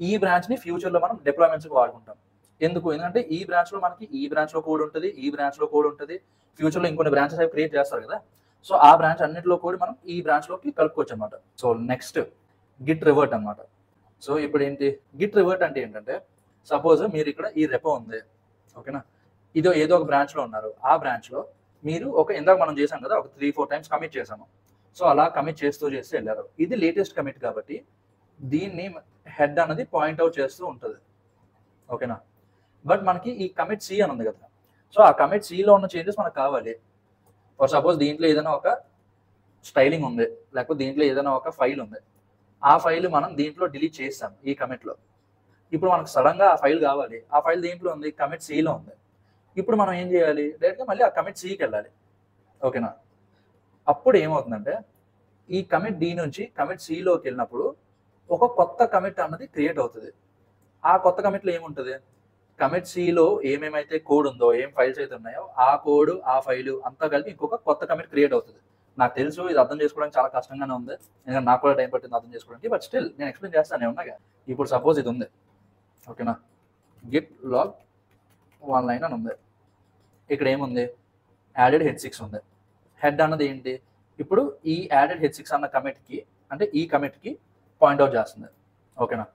ఈ బ్రాంచ్ని ఫ్యూచర్లో మనం డిప్లాయ్మెంట్స్కి వాడుకుంటాం. ఎందుకంటే ఈ బ్రాంచ్లో మనకి ఈ బ్రాంచ్లో కోడ్ ఉంటుంది, ఈ బ్రాంచ్లో కోడ్ ఉంటుంది. ఫ్యూచర్లో ఇంకొన్ని బ్రాంచెస్ అవి క్రియేట్ చేస్తారు కదా, సో ఆ బ్రాంచ్ అన్నింటిలో కోడ్ మనం ఈ బ్రాంచ్లోకి కలుపుకోవచ్చు అనమాట. సో నెక్స్ట్ గిట్ రివర్ట్ అనమాట. సో ఇప్పుడు ఏంటి గిట్ రివర్ట్ అంటే ఏంటంటే, సపోజ్ మీరు ఇక్కడ ఈ రెపో ఉంది. ఓకేనా, ఏదో ఒక బ్రాంచ్లో ఉన్నారు. ఆ బ్రాంచ్లో మీరు ఇందాక మనం చేసాం కదా, ఒక 3-4 టైమ్స్ కమిట్ చేసాము. సో అలా కమిట్ చేస్తూ వెళ్ళారు. ఇది లేటెస్ట్ కమిట్ కాబట్టి దీన్ని హెడ్ అన్నది పాయింట్అవుట్ చేస్తూ ఉంటుంది. ఓకేనా, బట్ మనకి ఈ కమిట్ సి అని ఉంది కదా, సో ఆ కమిట్ సిలో ఉన్న చేంజెస్ మనకు కావాలి. ఫర్ సపోజ్ దీంట్లో ఏదైనా ఒక స్టైలింగ్ ఉంది, లేకపోతే దీంట్లో ఏదైనా ఒక ఫైల్ ఉంది. ఆ ఫైల్ మనం దీంట్లో డిలీట్ చేస్తాం ఈ కమిట్లో. ఇప్పుడు మనకు సడన్గా ఆ ఫైల్ కావాలి. ఆ ఫైల్ దేంట్లో ఉంది, కమిట్ సిలో ఉంది. ఇప్పుడు మనం ఏం చేయాలి, డైరెక్ట్గా మళ్ళీ ఆ కమిట్ సికి వెళ్ళాలి. ఓకేనా, అప్పుడు ఏమవుతుందంటే ఈ కమిట్ డి నుంచి కమిట్ సిలోకి వెళ్ళినప్పుడు ఒక కొత్త కమిట్ అన్నది క్రియేట్ అవుతుంది. ఆ కొత్త కమిట్లో ఏముంటుంది, కమిట్ సిలో ఏమేమైతే కోడ్ ఉందో, ఏం ఫైల్స్ అయితే ఉన్నాయో ఆ కోడ్ ఆ ఫైలు అంతా కలిపి ఇంకొక కొత్త కమిట్ క్రియేట్ అవుతుంది. నాకు తెలుసు ఇది అర్థం చేసుకోవడానికి చాలా కష్టంగానే ఉంది, ఎందుకంటే నాకు కూడా టైం పట్టింది అర్థం చేసుకోవడానికి. బట్ స్టిల్ నేను ఎక్స్ప్లెయిన్ చేస్తాను ఉన్నాగా. ఇప్పుడు సపోజ్ ఇది ఉంది. ఓకేనా, గిట్ లాగ్ 1 లైన్ అని ఉంది. ఇక్కడ ఏముంది, యాడెడ్ h6 ఉంది. హెడ్ అన్నది ఏంటి, ఇప్పుడు ఈ యాడెడ్ h6 అన్న కమిట్కి, అంటే ఈ కమిట్కి పాయింట్అవుట్ చేస్తుంది. ఓకేనా,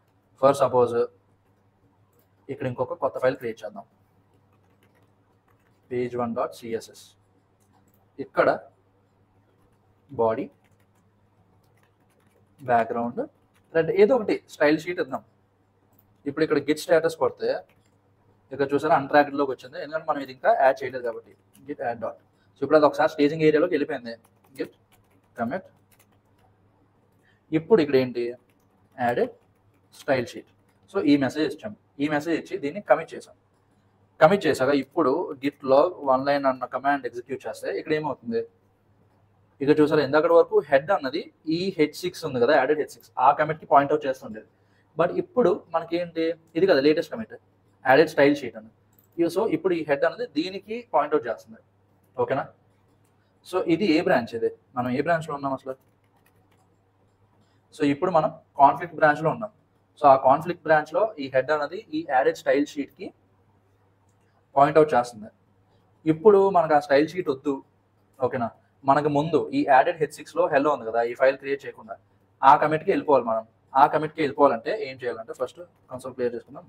ఫర్ సపోజ్ ఇక్కడ ఇంకొక కొత్త ఫైల్ క్రియేట్ చేద్దాం, page1.css. ఇక్కడ బాడీ బ్యాక్గ్రౌండ్ రెడ్ ఏదో ఒకటి స్టైల్ షీట్ ఇద్దాం. ఇప్పుడు ఇక్కడ గిట్ స్టేటస్ కొడితే ఇక్కడ చూసారా అన్ట్రాక్డ్లోకి వచ్చింది, ఎందుకంటే మనం ఇది ఇంకా యాడ్ చేయలేదు కాబట్టి. Git add dot. సో ఇప్పుడు అది ఒకసారి స్టేజింగ్ ఏరియాలోకి వెళ్ళిపోయింది. Git commit. ఇప్పుడు ఇక్కడ ఏంటి, యాడెడ్ స్టైల్ షీట్. సో ఈ మెసేజ్ ఇచ్చాం, ఈ మెసేజ్ ఇచ్చి దీన్ని కమిట్ చేసాం. కమిట్ చేశాక ఇప్పుడు గిట్ లాగ్ 1 లైన్ అన్న కమాండ్ ఎగ్జిక్యూట్ చేస్తే ఇక్కడ ఏమవుతుంది, ఇక్కడ చూసారా ఇందాక వరకు హెడ్ అన్నది ఈ h6 ఉంది కదా, యాడెడ్ h6 ఆ కమిట్కి పాయింట్అవుట్ చేస్తుండేది. బట్ ఇప్పుడు మనకేంటి ఇది కదా latest commit added style sheet అని. సో ఇప్పుడు ఈ హెడ్ అనేది దీనికి పాయింట్అవుట్ చేస్తుంది. ఓకేనా? సో ఇది ఏ బ్రాంచ్? ఇది మనం ఏ బ్రాంచ్లో ఉన్నాం అసలు? సో ఇప్పుడు మనం కాన్ఫ్లిక్ట్ బ్రాంచ్లో ఉన్నాం. సో ఆ కాన్ఫ్లిక్ట్ బ్రాంచ్లో ఈ హెడ్ అనేది ఈ యాడెడ్ స్టైల్ షీట్కి పాయింట్అవుట్ చేస్తుంది. ఇప్పుడు మనకు ఆ స్టైల్ షీట్ వద్దు. ఓకేనా? మనకు ముందు ఈ యాడెడ్ H6లో హెల్లో ఉంది కదా, ఈ ఫైల్ క్రియేట్ చేయకుండా ఆ కమిట్కి వెళ్ళిపోవాలి. మనం ఆ కమిట్కి వెళ్ళిపోవాలంటే ఏం చేయాలంటే ఫస్ట్ కన్సోల్ క్లియర్ చేసుకుందాం.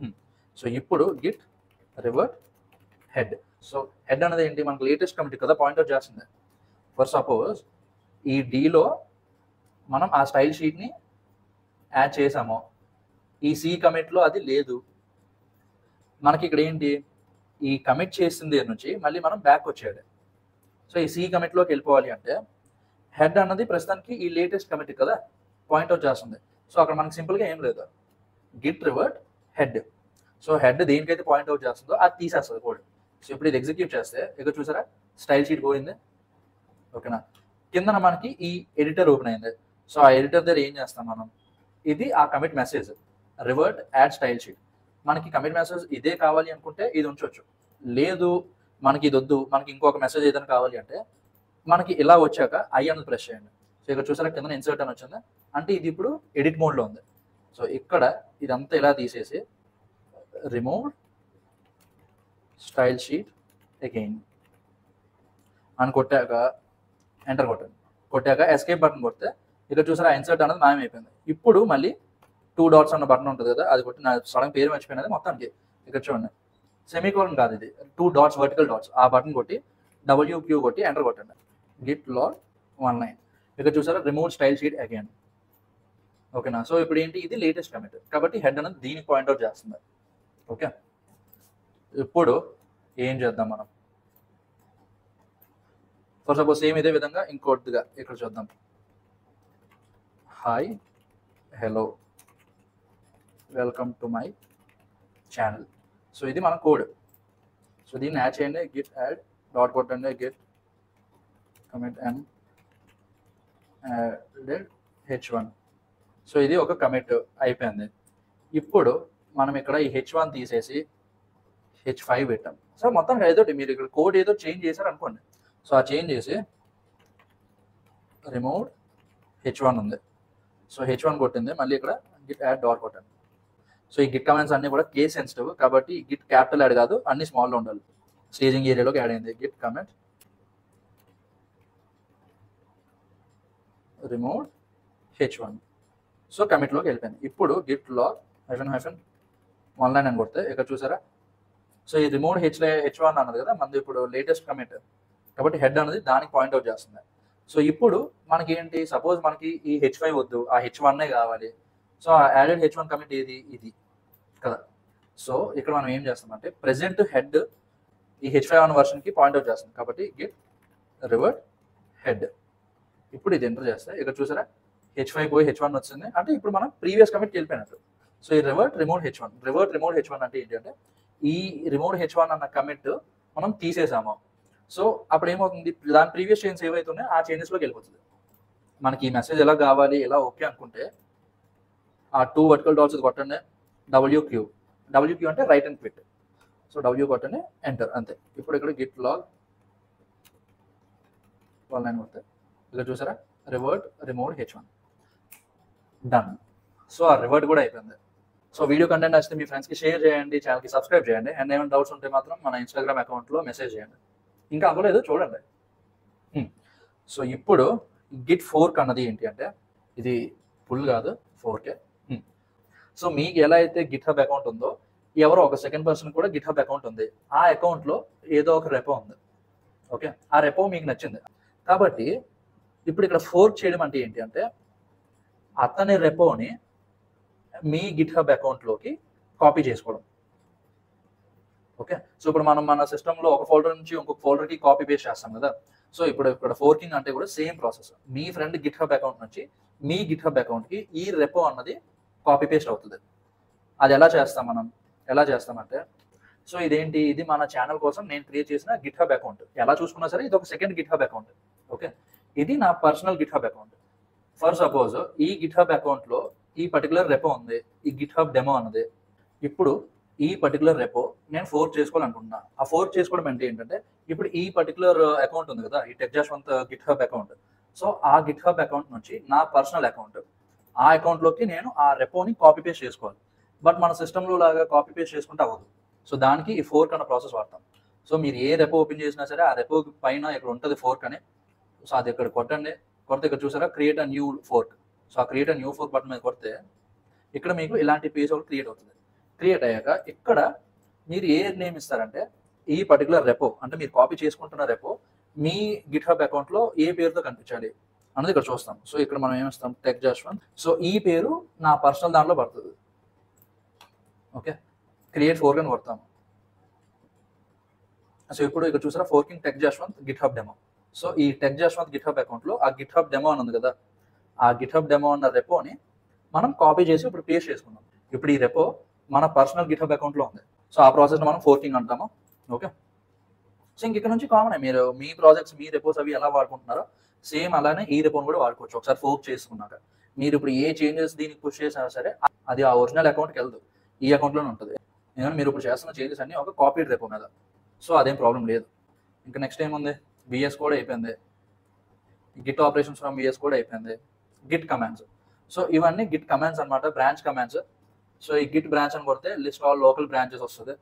సో ఇప్పుడు Git revert head. So head అనేది ఏంటి? మనకు లేటెస్ట్ కమిట్ కదా పాయింట్అవుట్ చేస్తుంది. ఫర్ సపోజ్ ఈ డీలో మనం ఆ స్టైల్ షీట్ని యాడ్ చేసాము, ఈ సి కమిట్లో అది లేదు. మనకి ఇక్కడ ఏంటి? ఈ కమిట్ చేసింది నుంచి మళ్ళీ మనం బ్యాక్ వచ్చేయాలి. సో ఈ సి కమిట్లోకి వెళ్ళిపోవాలి అంటే హెడ్ అన్నది ప్రస్తుతానికి ఈ లేటెస్ట్ కమిట్ కదా పాయింట్అవుట్ చేస్తుంది. సో అక్కడ మనకి సింపుల్గా ఏం లేదు, git revert head. So head దేనికైతే పాయింట్అవుట్ చేస్తుందో అది తీసేస్తుంది కోడ్. సో ఇప్పుడు ఇది ఎగ్జిక్యూట్ చేస్తే ఇక్కడ చూసారా స్టైల్ షీట్ పోయింది. ఓకేనా? కిందన మనకి ఈ ఎడిటర్ ఓపెన్ అయింది. సో ఆ ఎడిటర్ దగ్గర ఏం చేస్తాం మనం? ఇది ఆ commit message revert add style sheet. మనకి కమిట్ మెసేజ్ ఇదే కావాలి అనుకుంటే ఇది ఉంచవచ్చు. లేదు మనకి ఇది వద్దు, మనకి ఇంకొక మెసేజ్ ఏదైనా కావాలి అంటే మనకి ఇలా వచ్చాక ఐ అనేది ప్రెస్ చేయండి. సో ఇక్కడ చూసారా కింద ఇన్సర్ట్ అని వచ్చింది, అంటే ఇది ఇప్పుడు ఎడిట్ మోడ్లో ఉంది. సో ఇక్కడ ఇదంతా ఇలా తీసేసి రిమూవ్ స్టైల్ షీట్ అగైన్ అని కొట్టాక ఎంటర్ కొట్టండి. కొట్టాక ఎస్కేప్ బటన్ కొడితే ఇక్కడ చూసారా ఇన్సర్ట్ అనేది మాయమైపోయింది. ఇప్పుడు మళ్ళీ 2 డాట్స్ అన్న బటన్ ఉంటుంది కదా, అది కొట్టి నా సడన్ పేరు మర్చిపోయినది మొత్తానికి. ఇక్కడ చూడండి సెమీకోలన్ కాదు, ఇది 2 డాట్స్ వర్టికల్ డాట్స్. ఆ బటన్ కొట్టి WQ కొట్టి ఎంటర్ కొట్టండి. Git log 19. ఇక్కడ చూసారా రిమూవ్ స్టైల్ షీట్ అగైన్. ఓకేనా? సో ఇప్పుడు ఏంటి? ఇది లేటెస్ట్ కమిట్ కాబట్టి హెడ్ అనేది దీనికి పాయింట్అవుట్ చేస్తుంది. ఓకే, ఇప్పుడు ఏం చేద్దాం మనం? ఫర్ సపోజ్ సేమ్ ఇదే విధంగా ఇంకోటిగా ఇక్కడ చూద్దాం. Hi hello welcome to my channel. So ఇది మన కోడ్. సో దీన్ని యాడ్ చేయండి. గిట్ యాడ్ డాట్ కొట్టండి. Git commit and added H1. So ఇది ఒక కమిట్ అయిపోయింది. ఇప్పుడు మనం ఇక్కడ ఈ H1 తీసేసి H5 పెట్టాం. సో మొత్తం ఏదో మీరు ఇక్కడ కోడ్ ఏదో చేంజ్ చేశారు అనుకోండి. సో ఆ చేంజ్ చేసి రిమూవ్ H1 ఉంది. సో H1 కొట్టింది, మళ్ళీ ఇక్కడ గిట్ యాడ్ డాట్ కొట్టండి. సో ఈ గిట్ కమాండ్స్ అన్ని కూడా కేస్ సెన్సిటివ్ కాబట్టి గిట్ క్యాపిటల్ యాడ్ కాదు, అన్ని స్మాల్లో ఉండాలి. స్టేజింగ్ ఏరియాలోకి యాడ్ అయింది. Git comment remove H1. So కమిట్లోకి వెళ్ళిపోయింది. ఇప్పుడు గిట్ లాగ్ -1 లైన్ అని కొడితే ఇక్కడ చూసారా. సో ఈ రిమూవ్ H1 అన్నది కదా మనది ఇప్పుడు లేటెస్ట్ కమిట్ కాబట్టి హెడ్ అనేది దానికి పాయింట్అవుట్ చేస్తుంది. సో ఇప్పుడు మనకి ఏంటి? సపోజ్ మనకి ఈ H5 వద్దు, ఆ H1 కావాలి. సో ఆ యాడెడ్ H1 కమిట్ ఏది? ఇది కదా. సో ఇక్కడ మనం ఏం చేస్తామంటే ప్రెసెంట్ హెడ్ ఈ H5 అన్న వర్షన్కి పాయింట్అవుట్ చేస్తుంది కాబట్టి గిట్ రివర్ట్ హెడ్. ఇప్పుడు ఇది ఎంటర్ చేస్తే ఇక్కడ చూసారా H5 పోయి H1 వచ్చింది, అంటే ఇప్పుడు మనం ప్రీవియస్ కమిట్కి వెళ్ళిపోయినట్టు. సో ఈ రివర్ట్ రిమూవ్ H1 అంటే ఏంటి అంటే ఈ రిమూవ్ H1 అన్న కమిట్ మనం తీసేసాము. సో అప్పుడు ఏమవుతుంది? దాని ప్రీవియస్ చేంజెస్ ఏవైతున్నాయో ఆ చేంజెస్లోకి వెళ్ళిపోతుంది. మనకి ఈ మెసేజ్ ఎలా కావాలి, ఎలా ఓకే అనుకుంటే ఆ 2 వర్టికల్ డాట్స్ కొట్టండి. WQ అంటే right and quit. So W కొట్టండి, ఎంటర్, అంతే. ఇప్పుడు ఇక్కడ గిట్ లాగ్ 1 లైన్ కొడితే ఇక్కడ చూసారా revert remove H1 done. So ఆ రివర్ట్ కూడా అయిపోయింది. సో వీడియో కంటెంట్ నచ్చితే మీ ఫ్రెండ్స్కి షేర్ చేయండి, ఛానల్కి సబ్స్క్రైబ్ చేయండి. అండ్ ఏమైనా డౌట్స్ ఉంటే మాత్రం మన ఇన్స్టాగ్రామ్ అకౌంట్లో మెసేజ్ చేయండి. ఇంకా అవ్వలేదు చూడండి. సో ఇప్పుడు గిట్ ఫోర్క్ అన్నది ఏంటి అంటే ఇది ఫుల్ కాదు 4K. సో మీకు ఎలా అయితే గిట్ హబ్ అకౌంట్ ఉందో ఎవరో ఒక సెకండ్ పర్సన్ కూడా గిట్ హబ్ అకౌంట్ ఉంది, ఆ అకౌంట్లో ఏదో ఒక రెపో ఉంది. ఓకే, ఆ రెపో మీకు నచ్చింది కాబట్టి ఇప్పుడు ఇక్కడ ఫోర్క్ చేయడం అంటే ఏంటి అంటే అతని రెపోని మీ గిట్ హబ్ అకౌంట్లోకి కాపీ చేసుకోవడం. ఓకే, సో ఇప్పుడు మనం మన సిస్టంలో ఒక ఫోల్డర్ నుంచి ఇంకొక ఫోల్డర్కి కాపీ పేస్ట్ చేస్తాం కదా. సో ఇప్పుడు ఇక్కడ ఫోర్కింగ్ అంటే కూడా సేమ్ ప్రాసెస్. మీ ఫ్రెండ్ గిట్ హబ్ అకౌంట్ నుంచి మీ గిట్ హబ్ అకౌంట్కి ఈ రెపో అన్నది కాపీ పేస్ట్ అవుతుంది. అది ఎలా చేస్తామంటే సో ఇదేంటి? ఇది మన ఛానల్ కోసం నేను క్రియేట్ చేసిన గిట్ హబ్ అకౌంట్. ఎలా చూసుకున్నా సరే ఇది ఒక second Git hub account. Okay, ఇది నా personal Git hub account. For suppose ఈ గిట్ హబ్ అకౌంట్లో ఈ పర్టికులర్ రెపో ఉంది, ఈ గిట్ హబ్ డెమో అన్నది. ఇప్పుడు ఈ పర్టికులర్ రెపో నేను ఫోర్క్ చేసుకోవాలనుకుంటున్నా. ఆ ఫోర్క్ చేసుకోవడం అంటే ఏంటంటే, ఇప్పుడు ఈ పర్టికులర్ అకౌంట్ ఉంది కదా, ఈ tech Jashwanth GitHub account. So ఆ గిట్ హబ్ అకౌంట్ నుంచి నా పర్సనల్ అకౌంట్, ఆ అకౌంట్లోకి నేను ఆ రెపోని కాపీ పేస్ట్ చేసుకోవాలి. బట్ మన సిస్టంలో లాగా కాపీ పేస్ట్ చేసుకుంటే అవ్వదు. సో దానికి ఈ ఫోర్క్ అన్న ప్రాసెస్ వాడతాం. సో మీరు ఏ రెపో ఓపెన్ చేసినా సరే ఆ రెపో పైన ఇక్కడ ఉంటుంది ఫోర్క్ అని. సో అది ఇక్కడ కొట్టండి. కొడితే ఇక్కడ చూసారా create a new fork. So ఆ create a new fork button మీద కొడితే ఇక్కడ మీకు ఇలాంటి పేజ్ ఒకటి క్రియేట్ అవుతుంది. క్రియేట్ అయ్యాక ఇక్కడ మీరు ఏ నేమ్ ఇస్తారంటే, ఈ పర్టికులర్ రెపో అంటే మీరు కాపీ చేసుకుంటున్న రెపో మీ గిట్ హబ్ అకౌంట్లో ఏ పేరుతో కనిపించాలి అన్నది ఇక్కడ చూస్తాం. సో ఇక్కడ మనం ఏమిస్తాం, టెక్ జశ్వంత్. సో ఈ పేరు నా పర్సనల్ దాంట్లో పడుతుంది. ఓకే, క్రియేట్ ఫోర్క్ అని కొడతాము. సో ఇప్పుడు ఇక్కడ చూసారా forking tech Jashwanth GitHub demo. So ఈ టెక్ జశ్వంత్ గిట్ హబ్ అకౌంట్లో ఆ గిట్ హబ్ డెమో అని ఉంది కదా, ఆ గిట్ హబ్ డెమో అన్న రెపోని మనం కాపీ చేసి ఇప్పుడు పేస్ట్ చేసుకున్నాం. ఇప్పుడు ఈ రెపో మన పర్సనల్ గిట్ హబ్ అకౌంట్లో ఉంది. సో ఆ ప్రాసెస్ని మనం ఫోర్కింగ్ అంటాము. ఓకే, సో ఇంక ఇక్కడ నుంచి కామన్, మీరు మీ ప్రాజెక్ట్స్ మీ రెపోస్ అవి ఎలా వాడుకుంటున్నారో సేమ్ అలానే ఈ రెపోని కూడా వాడుకోవచ్చు. ఒకసారి ఫోర్క్ చేసుకున్నాక మీరు ఇప్పుడు ఏ చేంజెస్ దీనికి పుష్ చేసినా సరే అది ఆ ఒరిజినల్ అకౌంట్కి వెళ్ళదు, ఈ అకౌంట్లోనే ఉంటుంది. ఎందుకంటే మీరు ఇప్పుడు చేస్తున్న చేంజెస్ అన్ని ఒక కాపీడ్ రెపో మీద. సో అదేం ప్రాబ్లం లేదు. ఇంకా నెక్స్ట్ ఏముంది, విఎస్ కోడ్ అయిపోయింది, git operations from VS code అయిపోయింది, గిట్ కమాండ్స్. సో ఇవన్నీ గిట్ కమాండ్స్ అనమాట, బ్రాంచ్ కమాండ్స్. సో ఈ గిట్ బ్రాంచ్ అని కొడితే లిస్ట్ ఆల్ లోకల్ బ్రాంచెస్ వస్తుంది.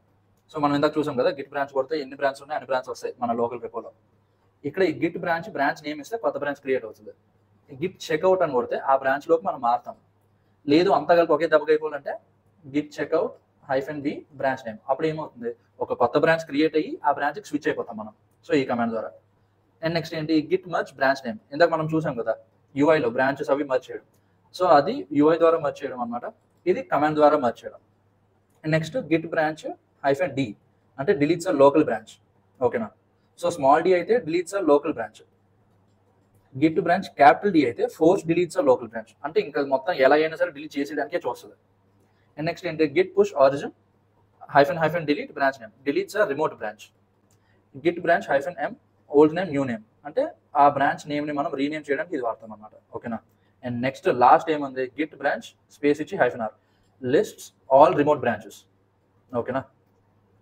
సో మనం ఇందాక చూసాం కదా, గిట్ బ్రాంచ్ కొడితే ఎన్ని బ్రాంచ్ ఉన్నాయి అన్ని బ్రాంచ్ వస్తాయి మన లోకల్ రెపోలో. ఇక్కడ ఈ గిట్ బ్రాంచ్ నేమ్ ఇస్తే కొత్త బ్రాంచ్ క్రియేట్ అవుతుంది. గిట్ చెక్అవుట్ అని కొడితే ఆ బ్రాంచ్లోకి మనం మారుతాం. లేదు అంతా కలిపి ఒకే దెబ్బకి అయిపోవాలంటే git checkout -b branch name. అప్పుడు ఏమవుతుంది, ఒక కొత్త బ్రాంచ్ క్రియేట్ అయ్యి ఆ బ్రాంచ్కి స్విచ్ అయిపోతాం మనం. సో ఈ కమాండ్ ద్వారా. అండ్ నెక్స్ట్ ఏంటి, గిట్ మర్జ్ బ్రాంచ్ నేమ్. ఇందాక మనం చూసాం కదా యూఐలో బ్రాంచెస్ అవి మర్జ్ చేయడం. సో అది యూఐ ద్వారా మర్జ్ చేయడం అనమాట, ఇది కమాండ్ ద్వారా మర్జ్ చేయడం. And next git branch -d అంటే డిలీట్స్ అ లోకల్ బ్రాంచ్. ఓకేనా, సో స్మాల్ డి అయితే deletes a local branch, git branch capital D అయితే force deletes a local branch. అంటే ఇంకా మొత్తం ఎలా అయినా సరే డిలీట్ చేసేయడానికే చూస్తుంది. అండ్ నెక్స్ట్ ఏంటి, git push origin -delete branch name, deletes a remote branch. Git branch -m old name new name అంటే ఆ బ్రాంచ్ నేమ్ని మనం రీనేమ్ చేయడానికి ఇది వాడతాం అనమాట. ఓకేనా, అండ్ నెక్స్ట్ లాస్ట్ ఏముంది, గిట్ బ్రాంచ్ స్పేస్ ఇచ్చి -r lists all remote branches. ఓకేనా,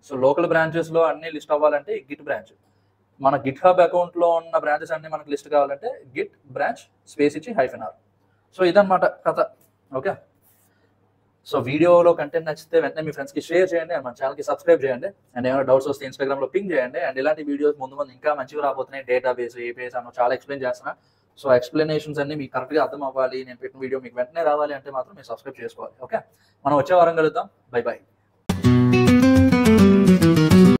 సో లోకల్ బ్రాంచెస్లో అన్ని లిస్ట్ అవ్వాలంటే గిట్ బ్రాంచ్, మన గిట్ హబ్ అకౌంట్లో ఉన్న బ్రాంచెస్ అన్ని మనకు లిస్ట్ కావాలంటే గిట్ బ్రాంచ్ స్పేస్ ఇచ్చి -r. సో ఇదన్నమాట కథ. ఓకే, సో వీడియోలో కంటెంట్ నచ్చితే వెంటనే మీ ఫ్రెండ్స్కి షేర్ చేయండి, అండ్ మన ఛానల్కి సబ్స్క్రైబ్ చేయండి. అండ్ ఏమైనా డౌట్స్ వస్తే ఇన్స్టాగ్రామ్లో పింగ్ చేయండి. అండ్ ఇలాంటి వీడియోస్ ముందు ఇంకా మంచిగా రాబోతున్నాయి. డేటాబేస్ ఏపీఎస్ అన్న చాలా ఎక్స్ప్లెయిన్ చేస్తున్నా. సో ఎక్స్ప్లెనేషన్స్ అన్ని మీకు కరెక్ట్గా అర్థం అవ్వాలి, నేను పెట్టిన వీడియో మీకు వెంటనే రావాలి అంటే మాత్రం మీరు సబ్స్క్రైబ్ చేసుకోవాలి. ఓకే, మనం వచ్చే వారం కలుద్దాం. By by.